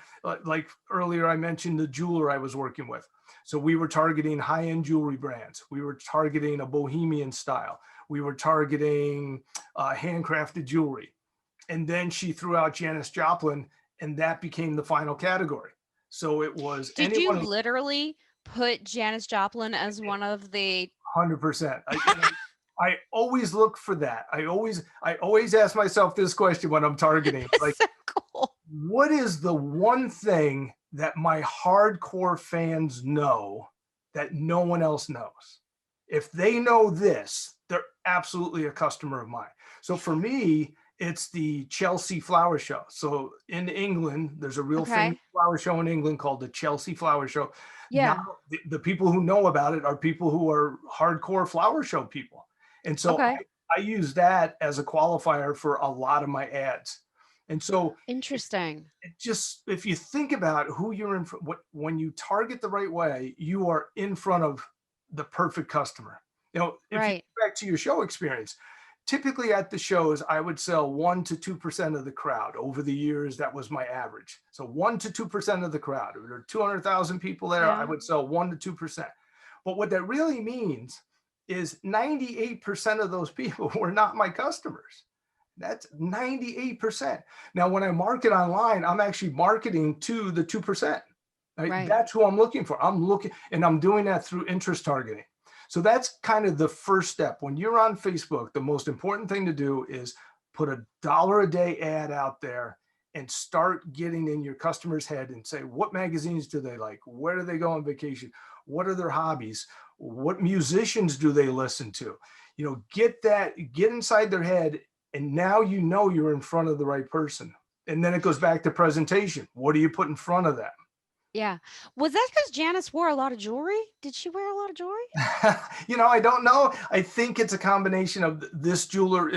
Speaker 2: like earlier, I mentioned the jeweler I was working with. So we were targeting high-end jewelry brands. We were targeting a bohemian style. We were targeting handcrafted jewelry. And then she threw out Janis Joplin, and that became the final category. So it was
Speaker 1: Did you
Speaker 2: anyone.
Speaker 1: literally put Janis Joplin as one of the
Speaker 2: 100%. I always look for that. I always ask myself this question when I'm targeting, like,
Speaker 1: so cool.
Speaker 2: what is the one thing that my hardcore fans know that no one else knows? If they know this, they're absolutely a customer of mine. So for me, it's the Chelsea Flower Show. So in England, there's a real famous
Speaker 1: Okay.
Speaker 2: flower show in England called the Chelsea Flower Show. Now,
Speaker 1: Yeah.
Speaker 2: the people who know about it are people who are hardcore flower show people. And so
Speaker 1: Okay.
Speaker 2: I use that as a qualifier for a lot of my ads. And so
Speaker 1: Interesting.
Speaker 2: just if you think about who you're in, when you target the right way, you are in front of the perfect customer. If you
Speaker 1: Right.
Speaker 2: go back to your show experience, typically at the shows, I would sell 1 to 2% of the crowd. Over the years, that was my average. So 1 to 2% of the crowd. If there are 200,000 people there, I
Speaker 1: Yeah.
Speaker 2: would sell 1 to 2%. But what that really means is 98% of those people were not my customers. That's 98%. Now, when I market online, I'm actually marketing to the 2%. Right?
Speaker 1: Right.
Speaker 2: That's who I'm looking for. I'm looking, and I'm doing that through interest targeting. So that's kind of the first step. When you're on Facebook, the most important thing to do is put $1 a day ad out there and start getting in your customer's head and say, what magazines do they like? Where do they go on vacation? What are their hobbies? What musicians do they listen to? Get inside their head, and now you're in front of the right person. And then it goes back to presentation. What do you put in front of them?
Speaker 1: Yeah. Was that because Janice wore a lot of jewelry? Did she wear a lot of jewelry?
Speaker 2: I don't know. I think it's a combination of this jeweler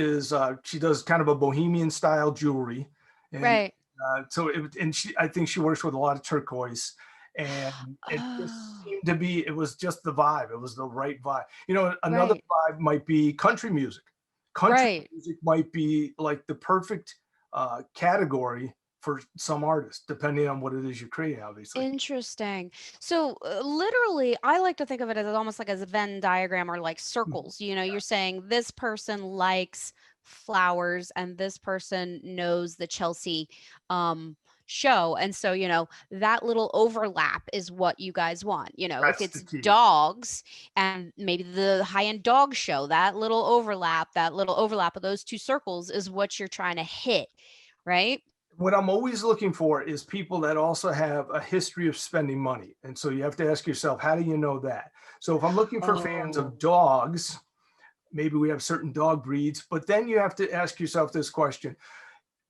Speaker 2: she does kind of a bohemian style jewelry. And
Speaker 1: Right.
Speaker 2: I think she works with a lot of turquoise. And it just
Speaker 1: Oh,
Speaker 2: seemed to be, it was just the vibe. It was the right vibe. Another
Speaker 1: right.
Speaker 2: vibe might be country music. Country
Speaker 1: Right.
Speaker 2: music might be like the perfect category for some artists, depending on what it is you're creating, obviously.
Speaker 1: Interesting. So, literally, I like to think of it as almost like a Venn diagram or like
Speaker 2: Mhm.
Speaker 1: circles. You're saying this person likes flowers and this person knows the Chelsea um show. And so, that little overlap is what you guys want. If
Speaker 2: That's the
Speaker 1: it's
Speaker 2: key.
Speaker 1: dogs and maybe the high-end dog show, that little overlap of those two circles is what you're trying to hit, right?
Speaker 2: What I'm always looking for is people that also have a history of spending money. And so you have to ask yourself, how do you know that? So if I'm looking for fans
Speaker 1: Oh,
Speaker 2: of dogs, maybe we have certain dog breeds, but then you have to ask yourself this question.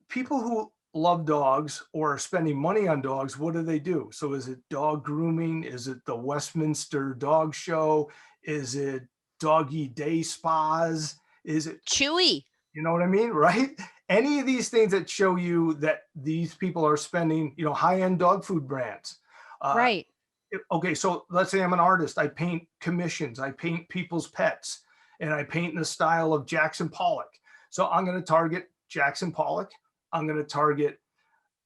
Speaker 2: People who love dogs or are spending money on dogs, what do they do? So is it dog grooming? Is it the Westminster Dog Show? Is it doggy day spas? Is it
Speaker 1: chewy.
Speaker 2: You know what I mean? Right? Any of these things that show you that these people are spending, high-end dog food brands. Uh,
Speaker 1: Right.
Speaker 2: okay, so let's say I'm an artist. I paint commissions. I paint people's pets, and I paint in the style of Jackson Pollock. So I'm going to target Jackson Pollock. I'm going to target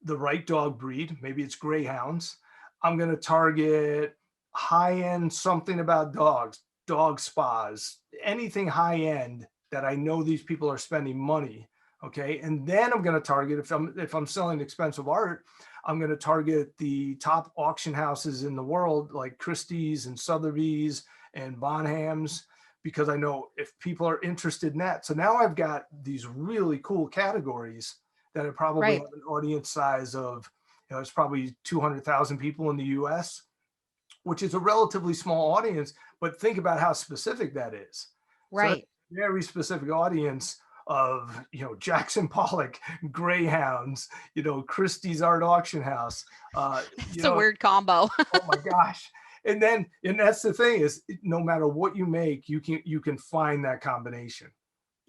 Speaker 2: the right dog breed. Maybe it's greyhounds. I'm going to target high-end something about dogs, dog spas, anything high-end that I know these people are spending money. Okay. And then I'm going to target, if I'm selling expensive art, I'm going to target the top auction houses in the world, like Christie's and Sotheby's and Bonham's, because I know if people are interested in that. So now I've got these really cool categories that probably
Speaker 1: Right.
Speaker 2: have an audience size of, it's probably 200,000 people in the US, which is a relatively small audience, but think about how specific that is. So that's
Speaker 1: Right.
Speaker 2: a very specific audience of, Jackson Pollock, Greyhounds, Christie's Art Auction House,
Speaker 1: It's a weird combo.
Speaker 2: oh my gosh. And that's the thing is, no matter what you make, you can find that combination.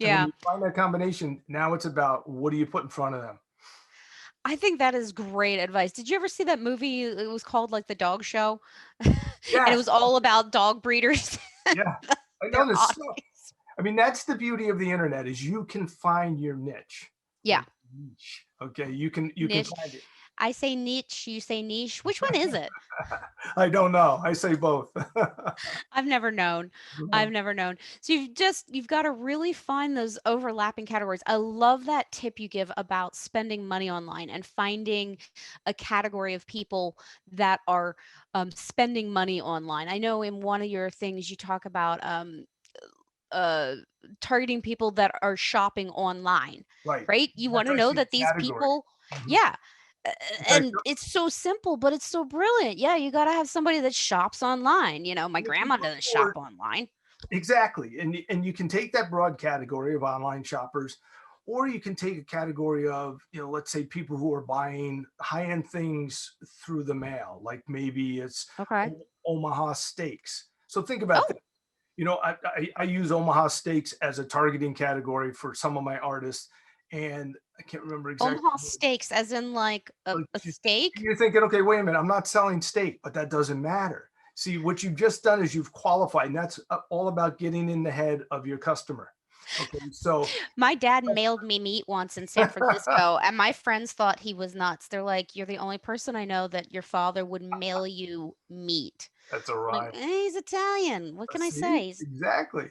Speaker 2: And when
Speaker 1: Yeah.
Speaker 2: you find that combination, now it's about what do you put in front of them.
Speaker 1: I think that is great advice. Did you ever see that movie? It was called like The Dog Show. And it
Speaker 2: Yes.
Speaker 1: was all about dog breeders and
Speaker 2: Yeah. I know
Speaker 1: their
Speaker 2: this. So,
Speaker 1: audience.
Speaker 2: I mean, that's the beauty of the internet is you can find your niche.
Speaker 1: Yeah.
Speaker 2: Niche. Okay. You can
Speaker 1: Niche.
Speaker 2: find it.
Speaker 1: I say niche, you say niche. Which one is it?
Speaker 2: I don't know. I say both.
Speaker 1: I've never known. I've never known. So you've got to really find those overlapping categories. I love that tip you give about spending money online and finding a category of people that are spending money online. I know in one of your things you talk about uh targeting people that are shopping online,
Speaker 2: Right.
Speaker 1: right? You want
Speaker 2: That's
Speaker 1: to know
Speaker 2: actually
Speaker 1: that
Speaker 2: a
Speaker 1: these
Speaker 2: category.
Speaker 1: people,
Speaker 2: Mhm.
Speaker 1: yeah.
Speaker 2: In fact,
Speaker 1: And it's so simple, but it's so brilliant. Yeah, you got to have somebody that shops online. My
Speaker 2: and if you
Speaker 1: grandma
Speaker 2: look
Speaker 1: doesn't shop
Speaker 2: for
Speaker 1: online.
Speaker 2: exactly, and you can take that broad category of online shoppers, or you can take a category of, let's say people who are buying high-end things through the mail, like maybe it's
Speaker 1: Okay.
Speaker 2: Omaha steaks. So think about that.
Speaker 1: Oh,
Speaker 2: I use Omaha steaks as a targeting category for some of my artists, and I can't remember exactly.
Speaker 1: Omaha steaks, as in like
Speaker 2: Like,
Speaker 1: a steak?
Speaker 2: you're thinking, okay, wait a minute, I'm not selling steak, but that doesn't matter. See, what you've just done is you've qualified, and that's all about getting in the head of your customer. Okay, so
Speaker 1: My dad mailed me meat once in San Francisco, and my friends thought he was nuts. They're like, "You're the only person I know that your father would mail you meat."
Speaker 2: that's a
Speaker 1: I'm like,
Speaker 2: rhyme.
Speaker 1: He's Italian. What can I
Speaker 2: See,
Speaker 1: say? He's
Speaker 2: exactly.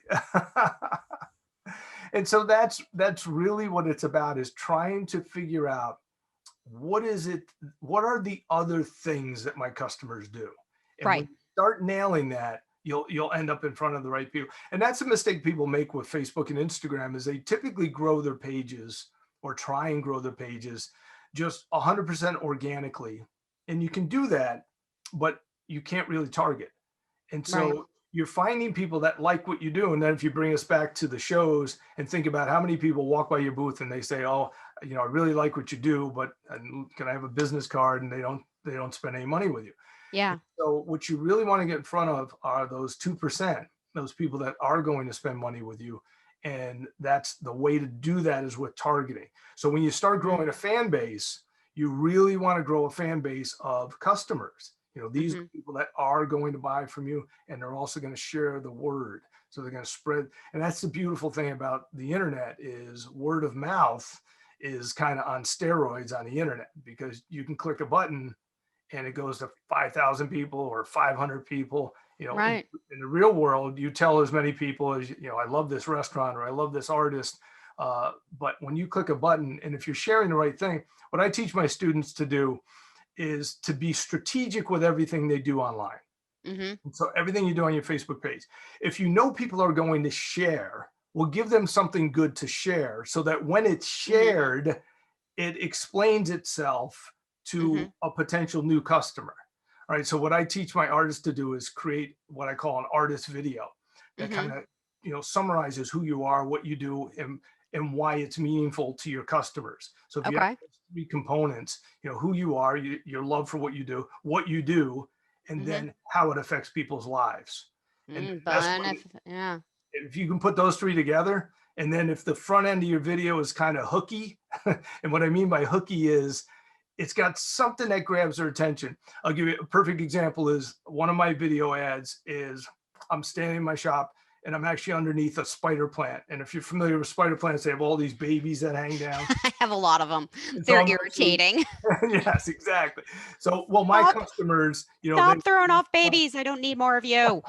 Speaker 2: And so that's really what it's about is trying to figure out what is it, what are the other things that my customers do, and when
Speaker 1: right.
Speaker 2: you start nailing that, you'll end up in front of the right people. And that's a mistake people make with Facebook and Instagram is they typically grow their pages or try and grow their pages just 100% organically, and you can do that, but you can't really target. And
Speaker 1: Right.
Speaker 2: so you're finding people that like what you do. And then if you bring us back to the shows and think about how many people walk by your booth and they say, oh, I really like what you do, but can I have a business card? And they don't spend any money with you. And
Speaker 1: Yeah.
Speaker 2: so what you really want to get in front of are those 2%, those people that are going to spend money with you. And that's the way to do that is with targeting. So when you start
Speaker 1: Mhm.
Speaker 2: growing a fan base, you really want to grow a fan base of customers. These are
Speaker 1: Mhm.
Speaker 2: people that are going to buy from you, and they're also going to share the word. So they're going to spread. And that's the beautiful thing about the internet is word of mouth is kind of on steroids on the internet because you can click a button and it goes to 5,000 people or 500 people.
Speaker 1: Right.
Speaker 2: In the real world, you tell as many people as, I love this restaurant or I love this artist. But when you click a button, and if you're sharing the right thing, what I teach my students to do is to be strategic with everything they do online.
Speaker 1: Mhm.
Speaker 2: And so everything you do on your Facebook page, if you know people are going to share, well, give them something good to share so that when it's
Speaker 1: Mhm.
Speaker 2: shared, it explains itself to
Speaker 1: Mhm.
Speaker 2: a potential new customer. All right. So what I teach my artists to do is create what I call an artist video that kind
Speaker 1: Mhm.
Speaker 2: of, summarizes who you are, what you do, and why it's meaningful to your customers. So if you have
Speaker 1: Okay.
Speaker 2: those three components, who you are, your love for what you do, and
Speaker 1: Mhm.
Speaker 2: then how it affects people's lives. And the best way,
Speaker 1: Yeah.
Speaker 2: if you can put those three together, and then if the front end of your video is kind of hooky, and what I mean by hooky is it's got something that grabs their attention. I'll give you a perfect example is one of my video ads is I'm standing in my shop and I'm actually underneath a spider plant. And if you're familiar with spider plants, they have all these babies that hang down.
Speaker 1: I have a lot of them.
Speaker 2: And so
Speaker 1: They're
Speaker 2: I'm actually,
Speaker 1: irritating.
Speaker 2: yes, exactly. So, well, my
Speaker 1: Stop.
Speaker 2: customers, they,
Speaker 1: Stop throwing off babies. I don't need more of you.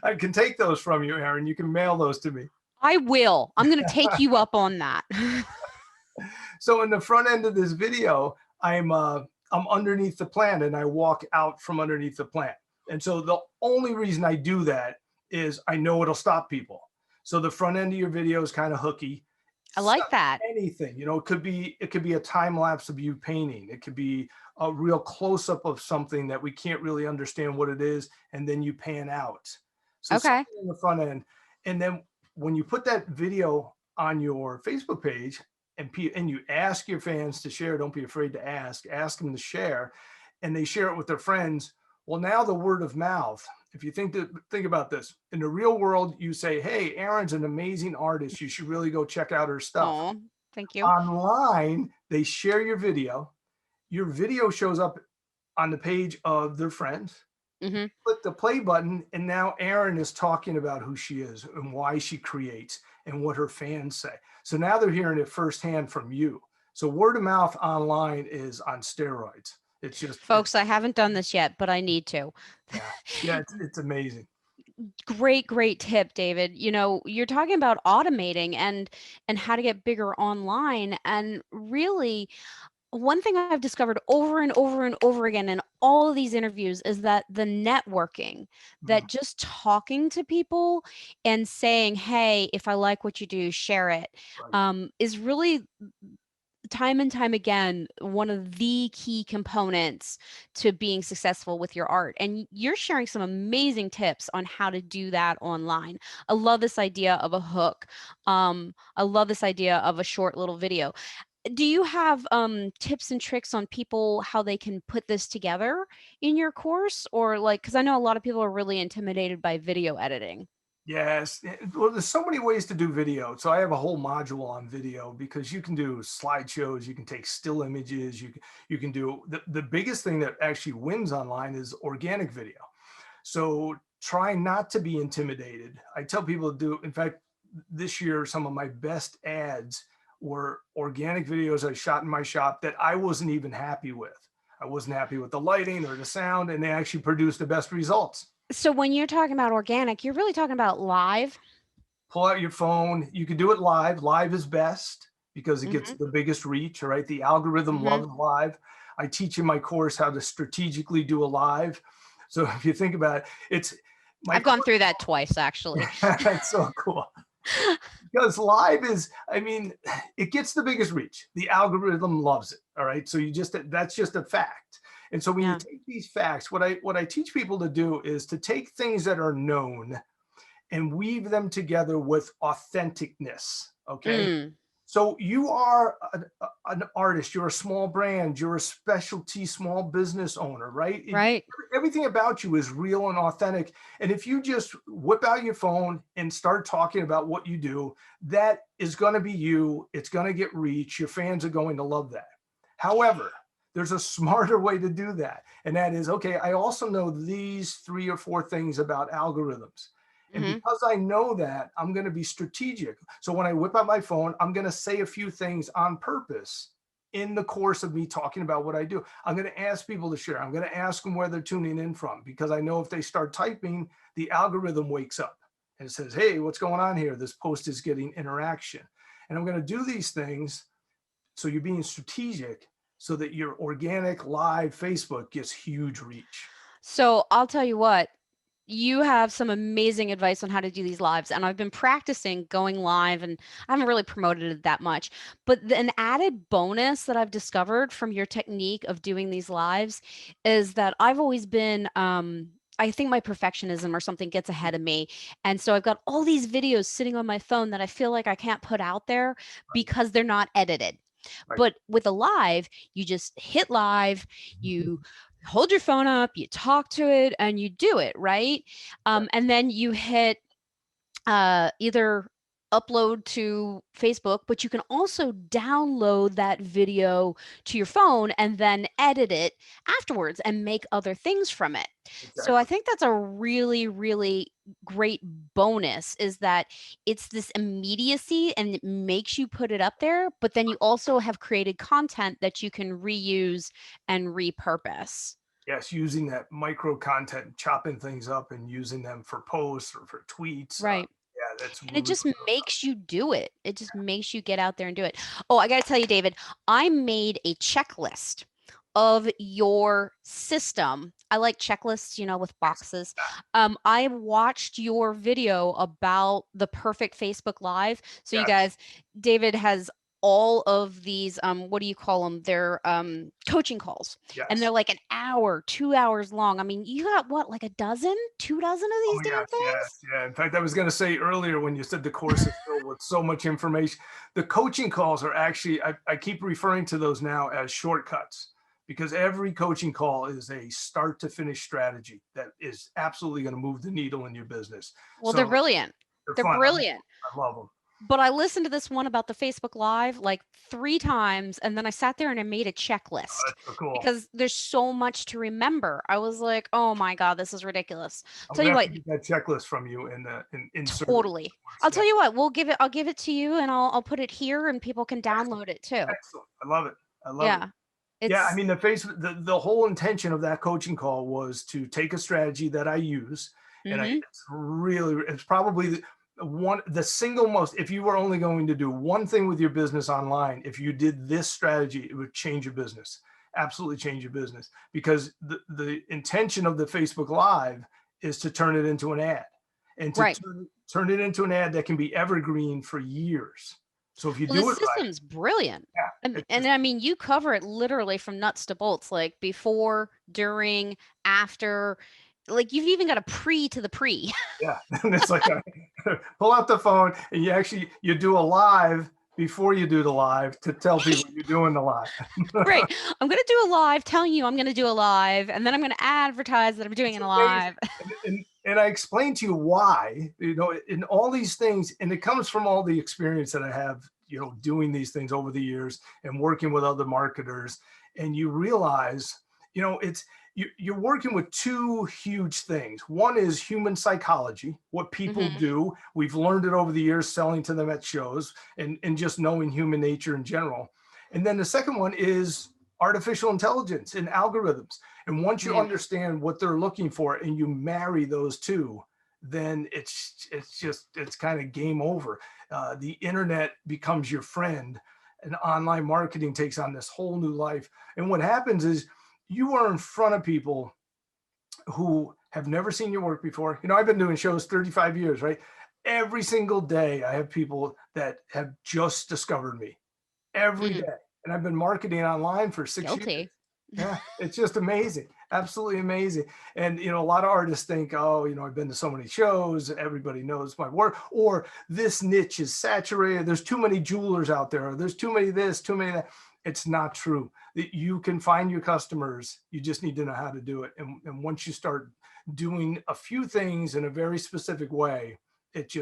Speaker 2: I can take those from you, Aaron. You can mail those to me.
Speaker 1: I will. I'm going to take you up on that.
Speaker 2: So in the front end of this video, I'm underneath the plant and I walk out from underneath the plant. And so the only reason I do that is I know it'll stop people. So the front end of your video is kind of hooky.
Speaker 1: I like that.
Speaker 2: anything. It could be a time lapse of you painting. It could be a real close up of something that we can't really understand what it is, and then you pan out. So
Speaker 1: Okay.
Speaker 2: something in the front end, and then when you put that video on your Facebook page, and you ask your fans to share, don't be afraid to ask them to share, and they share it with their friends. Well, now the word of mouth. If you think about this in the real world, you say, "Hey, Erin's an amazing artist. You should really go check out her stuff."
Speaker 1: Oh, thank you.
Speaker 2: Online, they share your video. Your video shows up on the page of their friends.
Speaker 1: Hmm.
Speaker 2: Click the play button, and now Erin is talking about who she is and why she creates and what her fans say. So now they're hearing it firsthand from you. So word of mouth online is on steroids. It's
Speaker 1: Folks, I haven't done this yet, but I need to.
Speaker 2: yeah, yeah, it's amazing.
Speaker 1: Great, great tip, David. You're talking about automating and how to get bigger online. And really, one thing I've discovered over and over and over again in all of these interviews is that the networking,
Speaker 2: Mm,
Speaker 1: that just talking to people and saying, "Hey, if I like what you do, share it,"
Speaker 2: right.
Speaker 1: is really time and time again one of the key components to being successful with your art. And you're sharing some amazing tips on how to do that online. I love this idea of a hook. I love this idea of a short little video. Do you have tips and tricks on people how they can put this together in your course? Or like, because I know a lot of people are really intimidated by video editing.
Speaker 2: Yes. Well, there's so many ways to do video. So I have a whole module on video because you can do slideshows, you can take still images, you can do the biggest thing that actually wins online is organic video. So try not to be intimidated. I tell people to do, in fact, this year, some of my best ads were organic videos I shot in my shop that I wasn't even happy with. I wasn't happy with the lighting or the sound, and they actually produced the best results.
Speaker 1: So when you're talking about organic, you're really talking about live.
Speaker 2: Pull out your phone. You can do it live. Live is best because it gets
Speaker 1: Hmm.
Speaker 2: the biggest reach. All right. The algorithm
Speaker 1: Hmm.
Speaker 2: loves live. I teach in my course how to strategically do a live. So if you think about it, it's my
Speaker 1: I've gone
Speaker 2: course.
Speaker 1: through that twice, actually.
Speaker 2: That's so cool because live is, I mean, it gets the biggest reach. The algorithm loves it. All right. So that's just a fact. And so when you
Speaker 1: Yeah.
Speaker 2: take these facts, what I teach people to do is to take things that are known and weave them together with authenticness. Okay.
Speaker 1: Mm,
Speaker 2: So you are an artist, you're a small brand, you're a specialty small business owner, right?
Speaker 1: right.
Speaker 2: Everything about you is real and authentic. And if you just whip out your phone and start talking about what you do, that is going to be you. It's going to get reach. Your fans are going to love that. However, there's a smarter way to do that. And that is, okay, I also know these 3 or 4 things about algorithms. And
Speaker 1: Hmm.
Speaker 2: because I know that, I'm going to be strategic. So when I whip out my phone, I'm going to say a few things on purpose in the course of me talking about what I do. I'm going to ask people to share. I'm going to ask them where they're tuning in from because I know if they start typing, the algorithm wakes up and says, "Hey, what's going on here? This post is getting interaction." And I'm going to do these things so you're being strategic so that your organic live Facebook gets huge reach.
Speaker 1: So I'll tell you what, you have some amazing advice on how to do these lives. And I've been practicing going live and I haven't really promoted it that much. But an added bonus that I've discovered from your technique of doing these lives is that I've always been, I think my perfectionism or something gets ahead of me. And so I've got all these videos sitting on my phone that I feel like I can't put out there
Speaker 2: Right.
Speaker 1: because they're not edited.
Speaker 2: Right.
Speaker 1: But with a live, you just hit live, you hold your phone up, you talk to it, and you do it, right?
Speaker 2: Yeah.
Speaker 1: And then you hit either upload to Facebook, but you can also download that video to your phone and then edit it afterwards and make other things from it. So I
Speaker 2: Exactly.
Speaker 1: think that's a really, really great bonus is that it's this immediacy and it makes you put it up there, but then you also have created content that you can reuse and repurpose.
Speaker 2: Yes, using that micro content, chopping things up and using them for posts or for tweets.
Speaker 1: Right.
Speaker 2: Yeah, that's
Speaker 1: And it
Speaker 2: really
Speaker 1: just makes you do it. It just makes you get out there and do it. Oh, I got to tell you, David, I made a checklist of your system. I like checklists, you know, with boxes. I watched your video about the perfect Facebook Live. So you
Speaker 2: Yes,
Speaker 1: guys, David has all of these what do you call them? They're coaching calls. And they're
Speaker 2: yes.
Speaker 1: like an hour, 2 hours long. I mean, you got what, like a dozen, 2 dozen of these
Speaker 2: Oh
Speaker 1: damn
Speaker 2: yes, yes,
Speaker 1: things?
Speaker 2: yeah. In fact, I was going to say earlier when you said the course is filled with so much information, the coaching calls are actually, I keep referring to those now as shortcuts because every coaching call is a start to finish strategy that is absolutely going to move the needle in your business.
Speaker 1: Well, they're
Speaker 2: So
Speaker 1: brilliant.
Speaker 2: they're
Speaker 1: They're
Speaker 2: fun.
Speaker 1: brilliant.
Speaker 2: I love them.
Speaker 1: But I listened to this one about the Facebook Live like 3 times, and then I sat there and I made a
Speaker 2: Oh,
Speaker 1: checklist
Speaker 2: that's so cool.
Speaker 1: because there's so much to remember. I was like, "Oh my god, this is ridiculous."
Speaker 2: I'm
Speaker 1: Tell
Speaker 2: gonna
Speaker 1: you
Speaker 2: have to
Speaker 1: what,
Speaker 2: get that checklist from you and insert it.
Speaker 1: totally. I'll
Speaker 2: Yeah,
Speaker 1: tell you what, I'll give it to you and I'll put it here and people can download it too.
Speaker 2: excellent. I love it. I love it.
Speaker 1: Yeah.
Speaker 2: Yeah, I
Speaker 1: It's
Speaker 2: mean the whole intention of that coaching call was to take a strategy that I use, and
Speaker 1: mhm.
Speaker 2: it's probably the single most, if you were only going to do one thing with your business online, if you did this strategy, it would change your business, absolutely change your business, because the intention of the Facebook Live is to turn it into an ad, and to
Speaker 1: Right.
Speaker 2: turn it into an ad that can be evergreen for years. So if you
Speaker 1: Well, the
Speaker 2: do it right,
Speaker 1: system's brilliant.
Speaker 2: yeah,
Speaker 1: And,
Speaker 2: it's
Speaker 1: and
Speaker 2: just
Speaker 1: I mean, you cover it literally from nuts to bolts, like before, during, after. Like you've even got a pre to the pre.
Speaker 2: yeah. And it's like pull out the phone and you do a live before you do the live to tell people you're doing the live.
Speaker 1: Right. I'm going to do a live telling you I'm going to do a live, and then I'm going to advertise that I'm doing
Speaker 2: It's
Speaker 1: it a
Speaker 2: amazing.
Speaker 1: live.
Speaker 2: And I explained to you why, in all these things, and it comes from all the experience that I have, doing these things over the years and working with other marketers. And you realize, you're working with two huge things. One is human psychology, what people
Speaker 1: Mhm.
Speaker 2: do. We've learned it over the years selling to them at shows and just knowing human nature in general. And then the second one is artificial intelligence and algorithms. And once you
Speaker 1: Yeah.
Speaker 2: understand what they're looking for and you marry those two, then it's kind of game over. The internet becomes your friend, and online marketing takes on this whole new life. And what happens is you are in front of people who have never seen your work before. I've been doing shows 35 years, right? Every single day, I have people that have just discovered me every
Speaker 1: Mm,
Speaker 2: day. And I've been marketing online for 6 years.
Speaker 1: guilty.
Speaker 2: Yeah, it's just amazing. Absolutely amazing. And a lot of artists think, oh, I've been to so many shows, everybody knows my work, or this niche is saturated. There's too many jewelers out there, or there's too many this, too many that. It's not true. That you can find your customers. You just need to know how to do it. And once you start doing a few things in a very specific way, it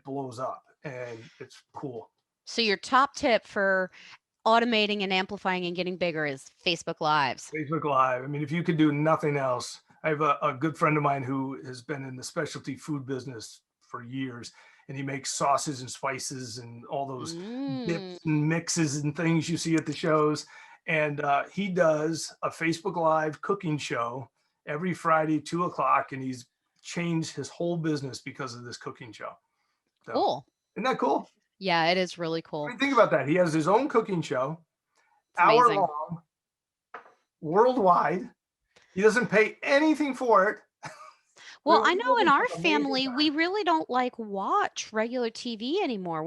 Speaker 2: blows up and it's cool.
Speaker 1: So your top tip for automating and amplifying and getting bigger is Facebook Lives.
Speaker 2: Facebook Live. I mean, if you could do nothing else, I have a good friend of mine who has been in the specialty food business for years, and he makes sauces and spices and all those
Speaker 1: Mm.
Speaker 2: dips and mixes and things you see at the shows. And he does a Facebook Live cooking show every Friday, 2 o'clock, and he's changed his whole business because of this cooking show. So,
Speaker 1: Cool.
Speaker 2: isn't that cool?
Speaker 1: Yeah, it is really
Speaker 2: I
Speaker 1: cool.
Speaker 2: mean, think about that. He has his own cooking show,
Speaker 1: It's
Speaker 2: hour
Speaker 1: amazing.
Speaker 2: long, worldwide. He doesn't pay anything for it.
Speaker 1: Well, I
Speaker 2: He's
Speaker 1: know in
Speaker 2: having
Speaker 1: our
Speaker 2: an amazing
Speaker 1: family, we
Speaker 2: time.
Speaker 1: really don't like watch regular TV anymore.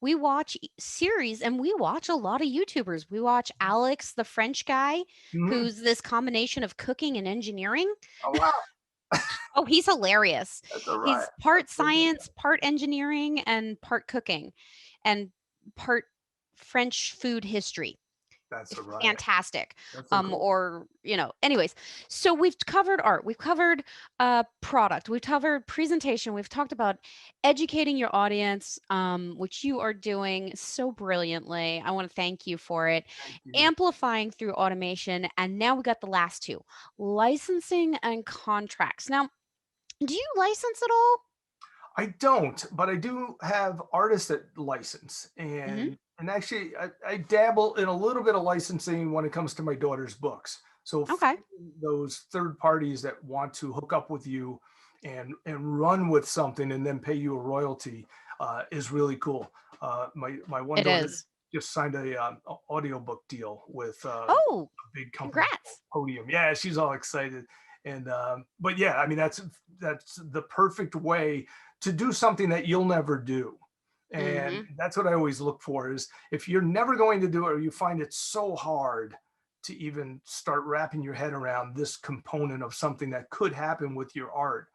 Speaker 1: We watch series and we watch a lot of YouTubers. We watch Alex, the French guy,
Speaker 2: Mhm.
Speaker 1: who's this combination of cooking and engineering.
Speaker 2: Oh, wow.
Speaker 1: Oh, he's hilarious.
Speaker 2: That's all right.
Speaker 1: He's part
Speaker 2: That's a good
Speaker 1: science, part engineering, and part cooking, and part French food history.
Speaker 2: That's all right.
Speaker 1: Fantastic.
Speaker 2: That's so cool.
Speaker 1: Or, anyways, so we've covered art, we've covered product, we've covered presentation, we've talked about educating your audience, which you are doing so brilliantly. I want to thank you for it.
Speaker 2: Thank you.
Speaker 1: Amplifying through automation. And now we got the last two, licensing and contracts. Now, do you license at all?
Speaker 2: I don't, but I do have artists that license,
Speaker 1: Hmm.
Speaker 2: and actually I dabble in a little bit of licensing when it comes to my daughter's books. So
Speaker 1: Okay.
Speaker 2: finding those third parties that want to hook up with you and run with something and then pay you a royalty is really cool. My one
Speaker 1: It
Speaker 2: daughter
Speaker 1: is.
Speaker 2: just signed a audiobook deal with
Speaker 1: Oh,
Speaker 2: a big company called
Speaker 1: congrats.
Speaker 2: Podium. Yeah, she's all excited. And but yeah, I mean that's the perfect way to do something that you'll never do. And
Speaker 1: Mhm.
Speaker 2: that's what I always look for is if you're never going to do it or you find it so hard to even start wrapping your head around this component of something that could happen with your art,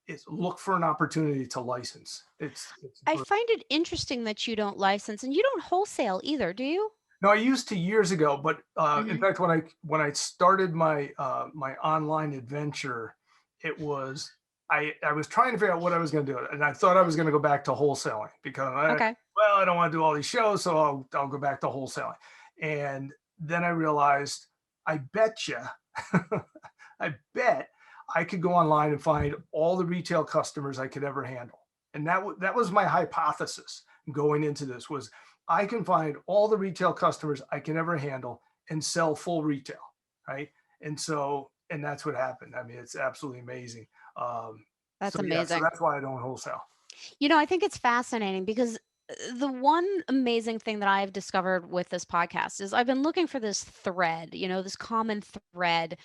Speaker 2: is look for an opportunity to license. It's
Speaker 1: I find it interesting that you don't license and you don't wholesale either, do you?
Speaker 2: No, I used to years ago, but in
Speaker 1: Mhm.
Speaker 2: fact, when I started my my online adventure, it was I was trying to figure out what I was going to do, and I thought I was going to go back to wholesaling because
Speaker 1: Okay.
Speaker 2: I don't want to do all these shows, so I'll go back to wholesaling, and then I realized I bet you, I bet I could go online and find all the retail customers I could ever handle, and that was my hypothesis going into this was I can find all the retail customers I can ever handle and sell full retail, right? And that's what happened. I mean, it's absolutely amazing.
Speaker 1: That's
Speaker 2: So
Speaker 1: amazing.
Speaker 2: that's why I don't wholesale.
Speaker 1: I think it's fascinating because the one amazing thing that I've discovered with this podcast is I've been looking for this thread, this common thread,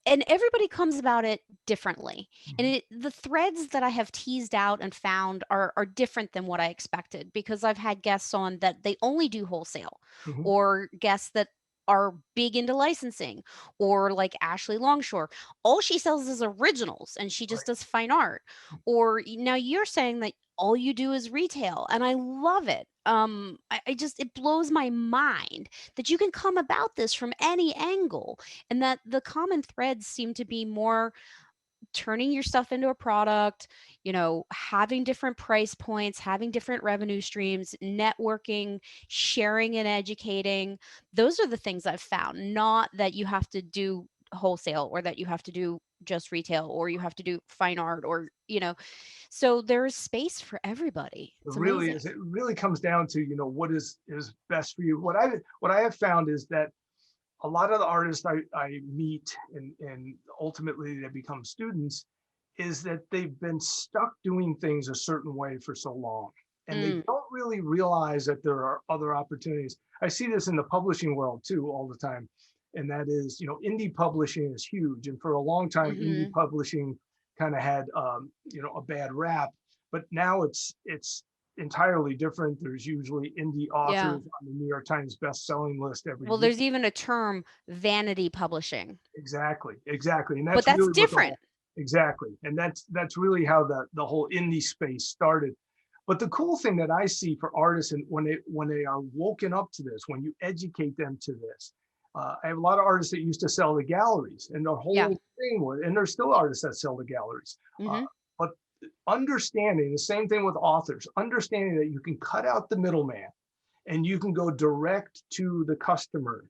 Speaker 1: and everybody comes about it differently. And
Speaker 2: Mhm.
Speaker 1: the threads that I have teased out and found are different than what I expected because I've had guests on that they only do wholesale,
Speaker 2: Mhm.
Speaker 1: or guests that are big into licensing, or like Ashley Longshore. All she sells is originals and she just
Speaker 2: Right.
Speaker 1: does fine art. Or now you're saying that all you do is retail, and I love it. I just, it blows my mind that you can come about this from any angle, and that the common threads seem to be more turning your stuff into a product, having different price points, having different revenue streams, networking, sharing and educating. Those are the things I've found, not that you have to do wholesale or that you have to do just retail or you have to do fine art so there's space for everybody.
Speaker 2: It
Speaker 1: It's
Speaker 2: really
Speaker 1: amazing.
Speaker 2: is. It really comes down to what is best for you. What I have found is that a lot of the artists I meet and ultimately they become students is that they've been stuck doing things a certain way for so long and they
Speaker 1: Mm,
Speaker 2: don't really realize that there are other opportunities. I see this in the publishing world too all the time. And that is, indie publishing is huge. And for a long time, indie
Speaker 1: mhm.
Speaker 2: publishing kind of had, a bad rap, but now it's entirely different. There's usually indie
Speaker 1: Yeah.
Speaker 2: authors on the New York Times best-selling list every
Speaker 1: Well,
Speaker 2: week.
Speaker 1: there's even a term, vanity publishing,
Speaker 2: Exactly, exactly, and
Speaker 1: but
Speaker 2: that's
Speaker 1: that's
Speaker 2: really what the
Speaker 1: different.
Speaker 2: whole exactly, and that's really how the whole indie space started. But the cool thing that I see for artists, and when they are woken up to this, when you educate them to this, I have a lot of artists that used to sell to galleries, and the
Speaker 1: Yeah.
Speaker 2: whole thing was, and there's still artists that sell to galleries, uh,
Speaker 1: Mhm.
Speaker 2: but understanding the same thing with authors, understanding that you can cut out the middleman and you can go direct to the customer.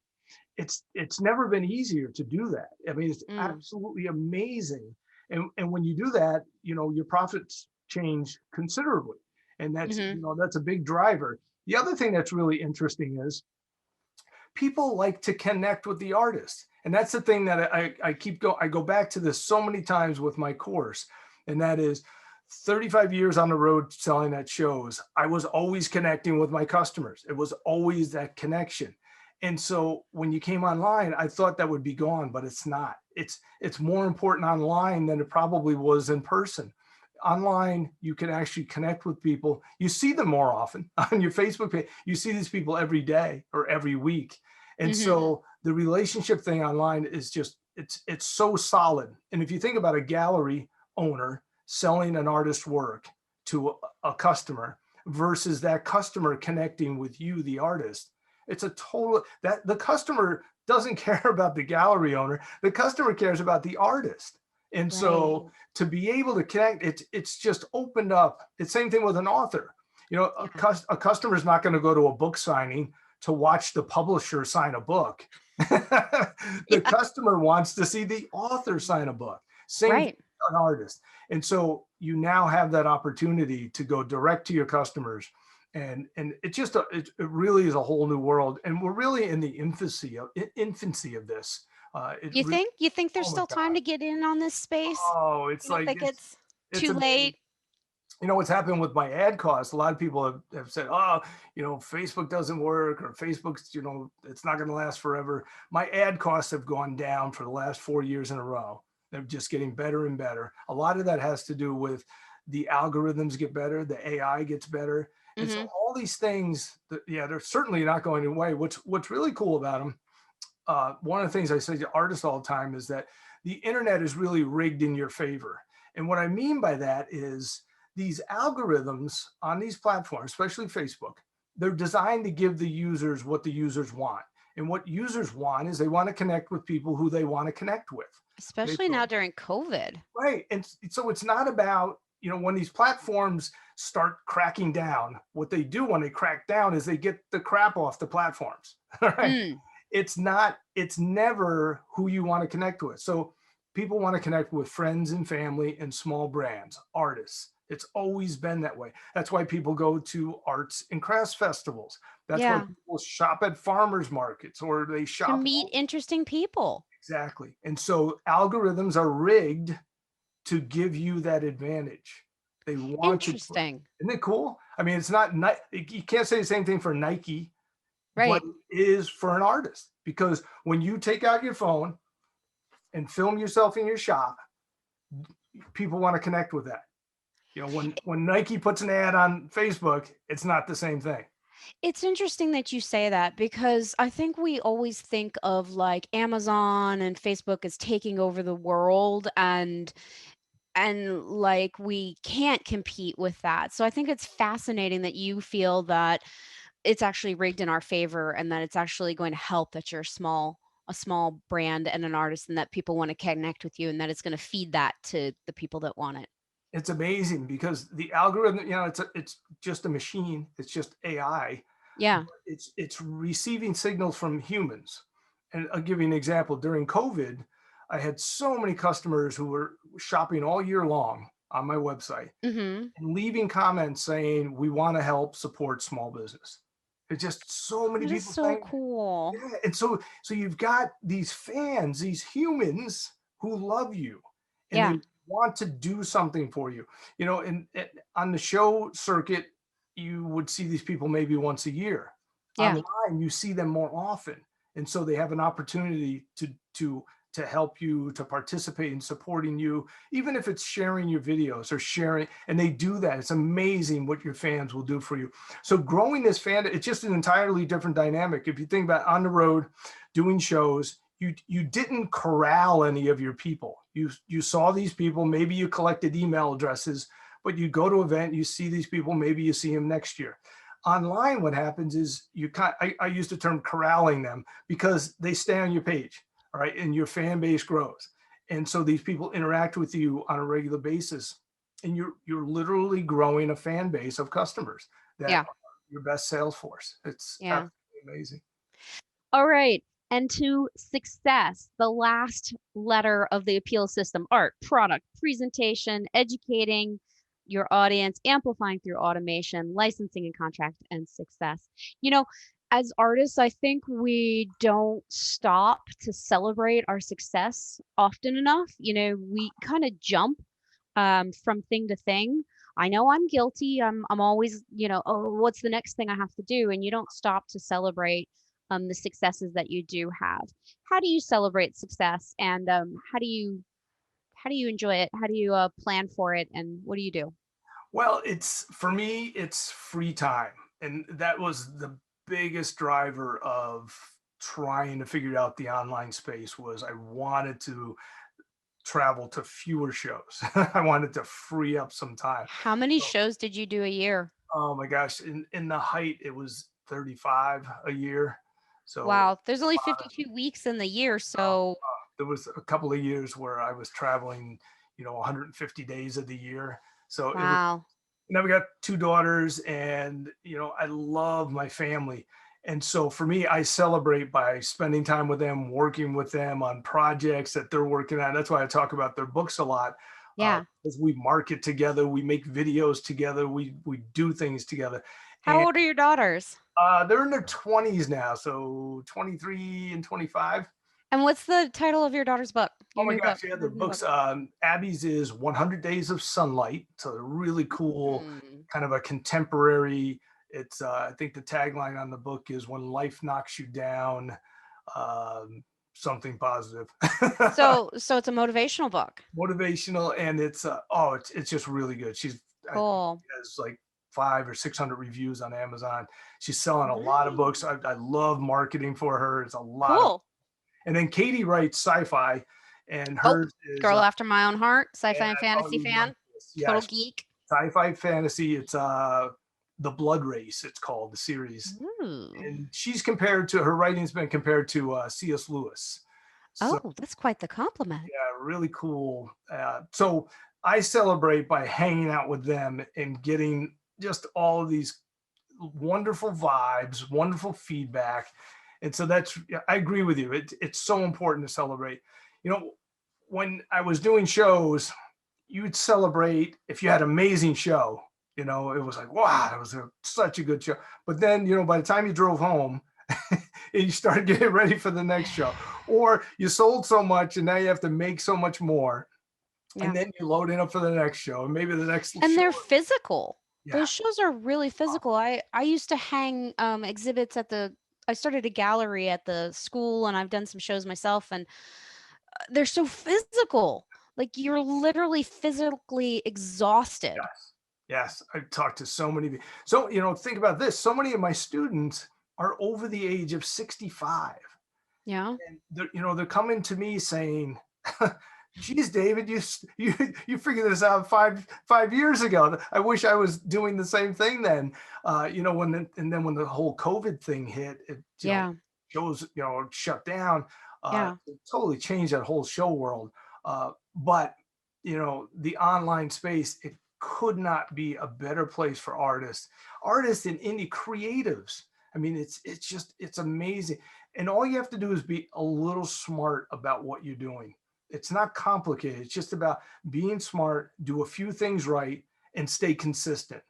Speaker 2: It's never been easier to do that. I mean, it's
Speaker 1: Mm.
Speaker 2: absolutely amazing. And when you do that, your profits change considerably. And
Speaker 1: Mhm.
Speaker 2: that's a big driver. The other thing that's really interesting is people like to connect with the artist. And that's the thing that I go back to this so many times with my course. And that is 35 years on the road selling at shows. I was always connecting with my customers. It was always that connection. And so when you came online, I thought that would be gone, but it's not. It's more important online than it probably was in person. Online, you can actually connect with people. You see them more often on your Facebook page. You see these people every day or every week. And
Speaker 1: Mhm.
Speaker 2: so the relationship thing online is just it's so solid. And if you think about a gallery owner selling an artist's work to a customer versus that customer connecting with you, the artist, it's a total that the customer doesn't care about the gallery owner. The customer cares about the artist. And
Speaker 1: Right.
Speaker 2: so to be able to connect, it's just opened up. It's same thing with an author.
Speaker 1: Yeah.
Speaker 2: A customer is not going to go to a book signing to watch the publisher sign a book. The
Speaker 1: Yeah.
Speaker 2: customer wants to see the author sign a book. Same thing
Speaker 1: Right.
Speaker 2: with an artist. And so you now have that opportunity to go direct to your customers. And it really is a whole new world. And we're really in the infancy of this. It
Speaker 1: You
Speaker 2: really,
Speaker 1: think? You think there's
Speaker 2: oh my
Speaker 1: still time
Speaker 2: God.
Speaker 1: to get in on this space?
Speaker 2: Oh,
Speaker 1: You don't think it's
Speaker 2: it's
Speaker 1: too
Speaker 2: amazing.
Speaker 1: late?
Speaker 2: What's happened with my ad costs. A lot of people have said, oh, Facebook doesn't work, or Facebook's, it's not going to last forever. My ad costs have gone down for the last 4 years in a row. They're just getting better and better. A lot of that has to do with the algorithms get better, the AI gets better. And so
Speaker 1: Hmm.
Speaker 2: all these things, yeah, they're certainly not going away. What's really cool about them, one of the things I say to artists all the time is that the internet is really rigged in your favor. And what I mean by that is these algorithms on these platforms, especially Facebook, they're designed to give the users what the users want. And what users want is they want to connect with people who they want to connect with. Okay,
Speaker 1: Especially
Speaker 2: so
Speaker 1: now during COVID.
Speaker 2: right. And so it's not about, when these platforms start cracking down, what they do when they crack down is they get the crap off the platforms. All right.
Speaker 1: Mm,
Speaker 2: It's never who you want to connect with. So people want to connect with friends and family and small brands, artists. It's always been that way. That's why people go to arts and crafts festivals. That's why
Speaker 1: yeah.
Speaker 2: people shop at farmers markets, or they
Speaker 1: To
Speaker 2: shop.
Speaker 1: meet interesting people.
Speaker 2: Exactly. And so algorithms are rigged to give you that advantage. They want you to.
Speaker 1: Interesting.
Speaker 2: Isn't it cool? I mean, it's not, you can't say the same thing for Nike, but
Speaker 1: Right.
Speaker 2: it is for an artist, because when you take out your phone and film yourself in your shop, people want to connect with that. When Nike puts an ad on Facebook, it's not the same thing.
Speaker 1: It's interesting that you say that because I think we always think of like Amazon and Facebook as taking over the world and like we can't compete with that. So I think it's fascinating that you feel that it's actually rigged in our favor and that it's actually going to help that you're a small brand and an artist and that people want to connect with you and that it's going to feed that to the people that want it.
Speaker 2: It's amazing because the algorithm, it's just a machine. It's just AI.
Speaker 1: Yeah.
Speaker 2: It's receiving signals from humans. And I'll give you an example. During COVID, I had so many customers who were shopping all year long on my website
Speaker 1: Mhm.
Speaker 2: and leaving comments saying, we want to help support small business. It's just so many
Speaker 1: That is
Speaker 2: people
Speaker 1: so
Speaker 2: saying,
Speaker 1: cool.
Speaker 2: yeah. And so you've got these fans, these humans who love you, and
Speaker 1: Yeah.
Speaker 2: they want to do something for you. And on the show circuit, you would see these people maybe once a year.
Speaker 1: Yeah.
Speaker 2: Online, you see them more often, and so they have an opportunity to help you, to participate in supporting you, even if it's sharing your videos or sharing. And they do that. It's amazing what your fans will do for you. So growing this fan, it's just an entirely different dynamic. If you think about on the road doing shows, you didn't corral any of your people. You saw these people, maybe you collected email addresses, but you go to an event, you see these people, maybe you see them next year. Online, what happens is I use the term corralling them, because they stay on your page, all right, and your fan base grows. And so these people interact with you on a regular basis, and you're literally growing a fan base of customers that
Speaker 1: Yeah.
Speaker 2: are your best sales force. It's
Speaker 1: Yeah.
Speaker 2: absolutely amazing.
Speaker 1: All right. And to success, the last letter of the appeal system: art, product, presentation, educating your audience, amplifying through automation, licensing and contract, and success. You know, as artists, I think we don't stop to celebrate our success often enough. We kind of jump from thing to thing. I know I'm guilty. I'm always, oh, what's the next thing I have to do? And you don't stop to celebrate the successes that you do have. How do you celebrate success, and how do you enjoy it? How do you plan for it, and what do you do?
Speaker 2: Well, it's for me, it's free time. And that was the biggest driver of trying to figure out the online space. Was I wanted to travel to fewer shows. I wanted to free up some time.
Speaker 1: How many
Speaker 2: So,
Speaker 1: shows did you do a year?
Speaker 2: oh my gosh, in the height it was 35 a year. So
Speaker 1: Wow, there's only 52 weeks in the year, so
Speaker 2: there was a couple of years where I was traveling, 150 days of the year. So it was.
Speaker 1: wow.
Speaker 2: I've got two daughters, and I love my family. And so for me, I celebrate by spending time with them, working with them on projects that they're working on. That's why I talk about their books a lot,
Speaker 1: Yeah.
Speaker 2: because we market together, we make videos together, we do things together.
Speaker 1: How
Speaker 2: And
Speaker 1: old are your daughters?
Speaker 2: they're in their 20s now, so 23 and 25.
Speaker 1: And what's the title of your daughter's book?
Speaker 2: Oh
Speaker 1: Your
Speaker 2: my
Speaker 1: new book?
Speaker 2: gosh, yeah, the
Speaker 1: Her new book.
Speaker 2: books. Abby's is 100 Days of Sunlight. So a really cool,
Speaker 1: Mm.
Speaker 2: kind of a contemporary. It's I think the tagline on the book is "When life knocks you down, um, something positive."
Speaker 1: So it's a motivational book.
Speaker 2: Motivational, and it's just really good. I think
Speaker 1: Cool.
Speaker 2: she has like 500 or 600 reviews on Amazon. She's selling a lot of books.
Speaker 1: Nice.
Speaker 2: I love marketing for her. It's a lot of,
Speaker 1: Cool.
Speaker 2: and then Katie writes sci-fi, and
Speaker 1: Oh,
Speaker 2: hers is
Speaker 1: girl after my own heart,
Speaker 2: and
Speaker 1: sci-fi and
Speaker 2: I thought
Speaker 1: fantasy
Speaker 2: you'd like
Speaker 1: fan,
Speaker 2: this.
Speaker 1: total
Speaker 2: Yes,
Speaker 1: geek.
Speaker 2: sci-fi fantasy. It's The Blood Race. It's called the series,
Speaker 1: Ooh.
Speaker 2: and her writing's been compared to C.S. Lewis. So
Speaker 1: Oh, that's quite the compliment.
Speaker 2: yeah, really cool. So I celebrate by hanging out with them and getting just all of these wonderful vibes, wonderful feedback. And so yeah, I agree with you. It's so important to celebrate. You know, when I was doing shows, you would celebrate if you had an amazing show. It was like, wow, that was such a good show. But then, by the time you drove home, and you started getting ready for the next show, or you sold so much and now you have to make so much more, and
Speaker 1: Yeah.
Speaker 2: then you load in up for the next show and maybe the next
Speaker 1: And
Speaker 2: show.
Speaker 1: they're physical.
Speaker 2: Yeah.
Speaker 1: Those shows are really physical. I used to hang exhibits at the I started a gallery at the school and I've done some shows myself and they're so physical. Like you're literally physically exhausted.
Speaker 2: Yes. Yes. I've talked to so many people. So, think about this. So many of my students are over the age of 65.
Speaker 1: Yeah.
Speaker 2: And they're coming to me saying, geez, David, you figured this out five years ago. I wish I was doing the same thing then. And then when the whole COVID thing hit,
Speaker 1: Yeah.
Speaker 2: shows, shut down.
Speaker 1: Yeah.
Speaker 2: It totally changed that whole show world. But the online space, it could not be a better place for artists and indie creatives. I mean, it's amazing. And all you have to do is be a little smart about what you're doing. It's not complicated. It's just about being smart, do a few things right, and stay consistent.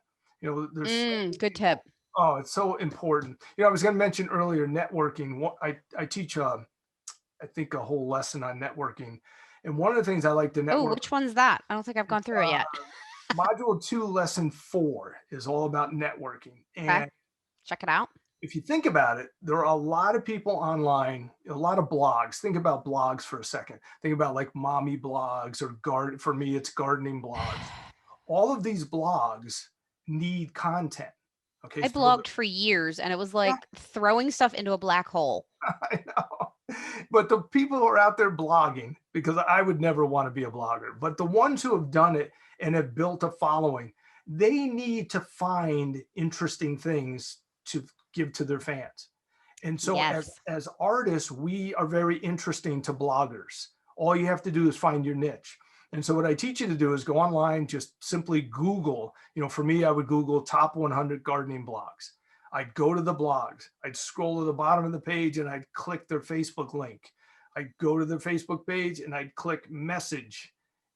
Speaker 2: There's so many
Speaker 1: Good tip.
Speaker 2: people. Oh, it's so important. I was going to mention earlier networking. I teach, I think, a whole lesson on networking. And one of the things I like to
Speaker 1: Oh,
Speaker 2: network,
Speaker 1: which one's that? I don't think I've gone
Speaker 2: it's,
Speaker 1: through it yet.
Speaker 2: module 2, lesson 4 is all about networking.
Speaker 1: Okay.
Speaker 2: And
Speaker 1: Check it out.
Speaker 2: if you think about it, there are a lot of people online, a lot of blogs. Think about blogs for a second. Think about like mommy blogs or garden. For me, it's gardening blogs. All of these blogs need content. Okay.
Speaker 1: I blogged for years and it was
Speaker 2: Yeah,
Speaker 1: like throwing stuff into a black hole.
Speaker 2: I know. But the people who are out there blogging, because I would never want to be a blogger, but the ones who have done it and have built a following, they need to find interesting things to give to their fans. And so
Speaker 1: Yes.
Speaker 2: as artists, we are very interesting to bloggers. All you have to do is find your niche. And so what I teach you to do is go online, just simply Google. For me, I would Google top 100 gardening blogs. I'd go to the blogs. I'd scroll to the bottom of the page and I'd click their Facebook link. I'd go to their Facebook page and I'd click message.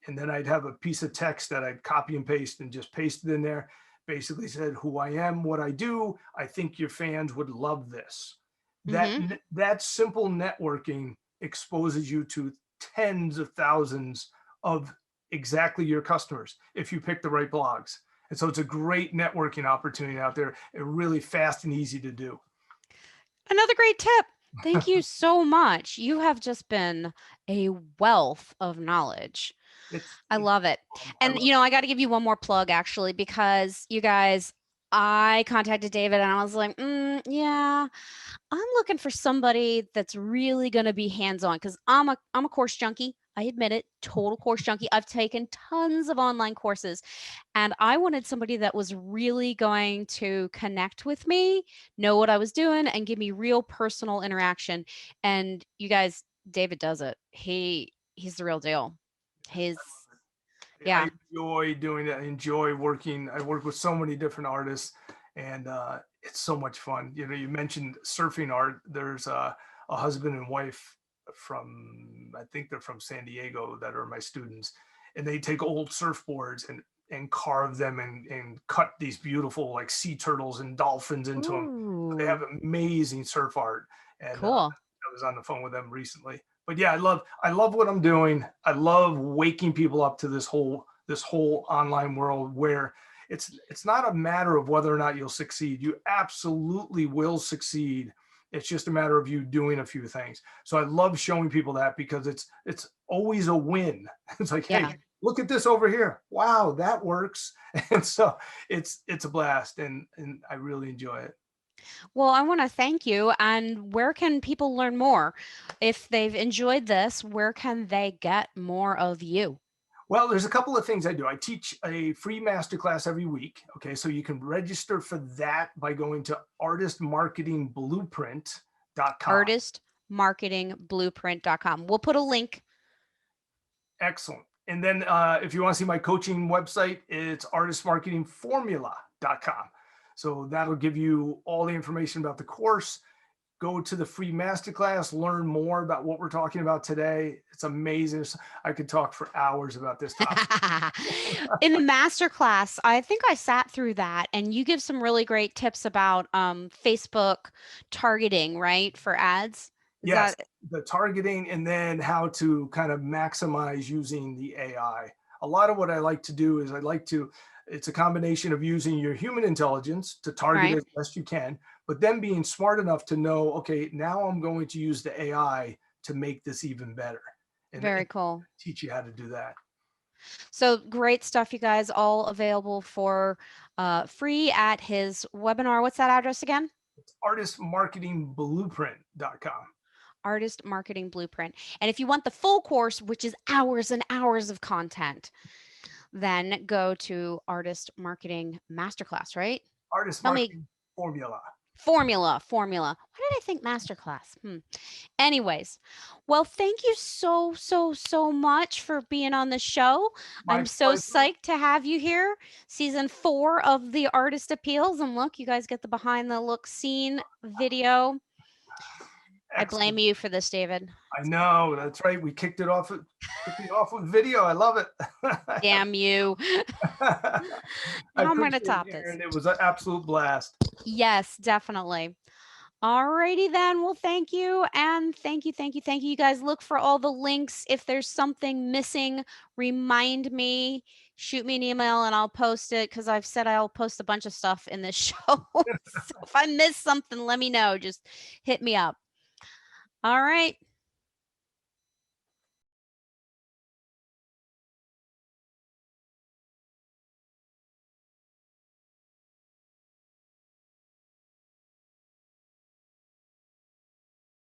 Speaker 2: And then I'd have a piece of text that I'd copy and paste and just paste it in there. Basically said who I am, what I do. I think your fans would love this. That
Speaker 1: Mm-hmm.
Speaker 2: that simple networking exposes you to tens of thousands of exactly your customers if you pick the right blogs. And so it's a great networking opportunity out there, and really fast and easy to do.
Speaker 1: Another great tip. Thank you so much. You have just been a wealth of knowledge. I
Speaker 2: It's
Speaker 1: love it.
Speaker 2: I
Speaker 1: And,
Speaker 2: love
Speaker 1: I got to give you one more plug actually, because you guys, I contacted David and I was like, yeah, I'm looking for somebody that's really going to be hands-on because I'm a course junkie. I admit it, total course junkie. I've taken tons of online courses and I wanted somebody that was really going to connect with me, know what I was doing, and give me real personal interaction. And you guys, David does it. He's the real deal. He's
Speaker 2: I
Speaker 1: yeah.
Speaker 2: enjoy doing it. I enjoy working. I work with so many different artists, and it's so much fun. You mentioned surfing art. There's a husband and wife I think they're from San Diego, that are my students, and they take old surfboards and carve them and cut these beautiful like sea turtles and dolphins into them. They have
Speaker 1: Ooh,
Speaker 2: amazing surf art, and
Speaker 1: cool.
Speaker 2: I was on the phone with them recently. but yeah, I love what I'm doing. I love waking people up to this whole online world where it's not a matter of whether or not you'll succeed. You absolutely will succeed. It's just a matter of you doing a few things. So I love showing people that because it's always a win. It's like, hey,
Speaker 1: Yeah.
Speaker 2: look at this over here. Wow, that works. And so it's a blast, and I really enjoy it.
Speaker 1: Well, I want to thank you. And where can people learn more? If they've enjoyed this, where can they get more of you?
Speaker 2: Well, there's a couple of things I do. I teach a free masterclass every week. Okay, so you can register for that by going to artistmarketingblueprint.com.
Speaker 1: Artistmarketingblueprint.com. We'll put a link.
Speaker 2: Excellent. And then if you want to see my coaching website, it's artistmarketingformula.com. So that'll give you all the information about the course. Go to the free masterclass, learn more about what we're talking about today. It's amazing. I could talk for hours about this topic.
Speaker 1: In the master class, I think I sat through that, and you give some really great tips about Facebook targeting, right, for ads. Is
Speaker 2: Yes,
Speaker 1: that
Speaker 2: the targeting and then how to kind of maximize using the AI. A lot of what I like to do is it's a combination of using your human intelligence to target
Speaker 1: right?
Speaker 2: as best you can, but then being smart enough to know, okay, now I'm going to use the AI to make this even better and
Speaker 1: Very cool.
Speaker 2: teach you how to do that.
Speaker 1: So great stuff, you guys. All available for free at his webinar. What's that address again?
Speaker 2: It's artistmarketingblueprint.com.
Speaker 1: Artist Marketing Blueprint. And if you want the full course, which is hours and hours of content, then go to Artist Marketing Masterclass, right?
Speaker 2: Artist
Speaker 1: Tell me
Speaker 2: Marketing Formula.
Speaker 1: formula. Why did I think masterclass? Anyways, well, thank you so much for being on the show.
Speaker 2: My
Speaker 1: I'm so
Speaker 2: pleasure.
Speaker 1: psyched to have you here. Season 4 of The Artist Appeals. And look, you guys get the behind the look scene video. I blame
Speaker 2: Excellent.
Speaker 1: you for this, David.
Speaker 2: I know. That's right. We kicked it off with video. I love it.
Speaker 1: Damn you.
Speaker 2: I
Speaker 1: Now I'm going to
Speaker 2: appreciate it,
Speaker 1: top this.
Speaker 2: Aaron. It was an absolute blast.
Speaker 1: Yes, definitely. Alrighty then. Well, thank you. And thank you. You guys look for all the links. If there's something missing, remind me, shoot me an email and I'll post it because I've said I'll post a bunch of stuff in this show. So if I miss something, let me know. Just hit me up. All right.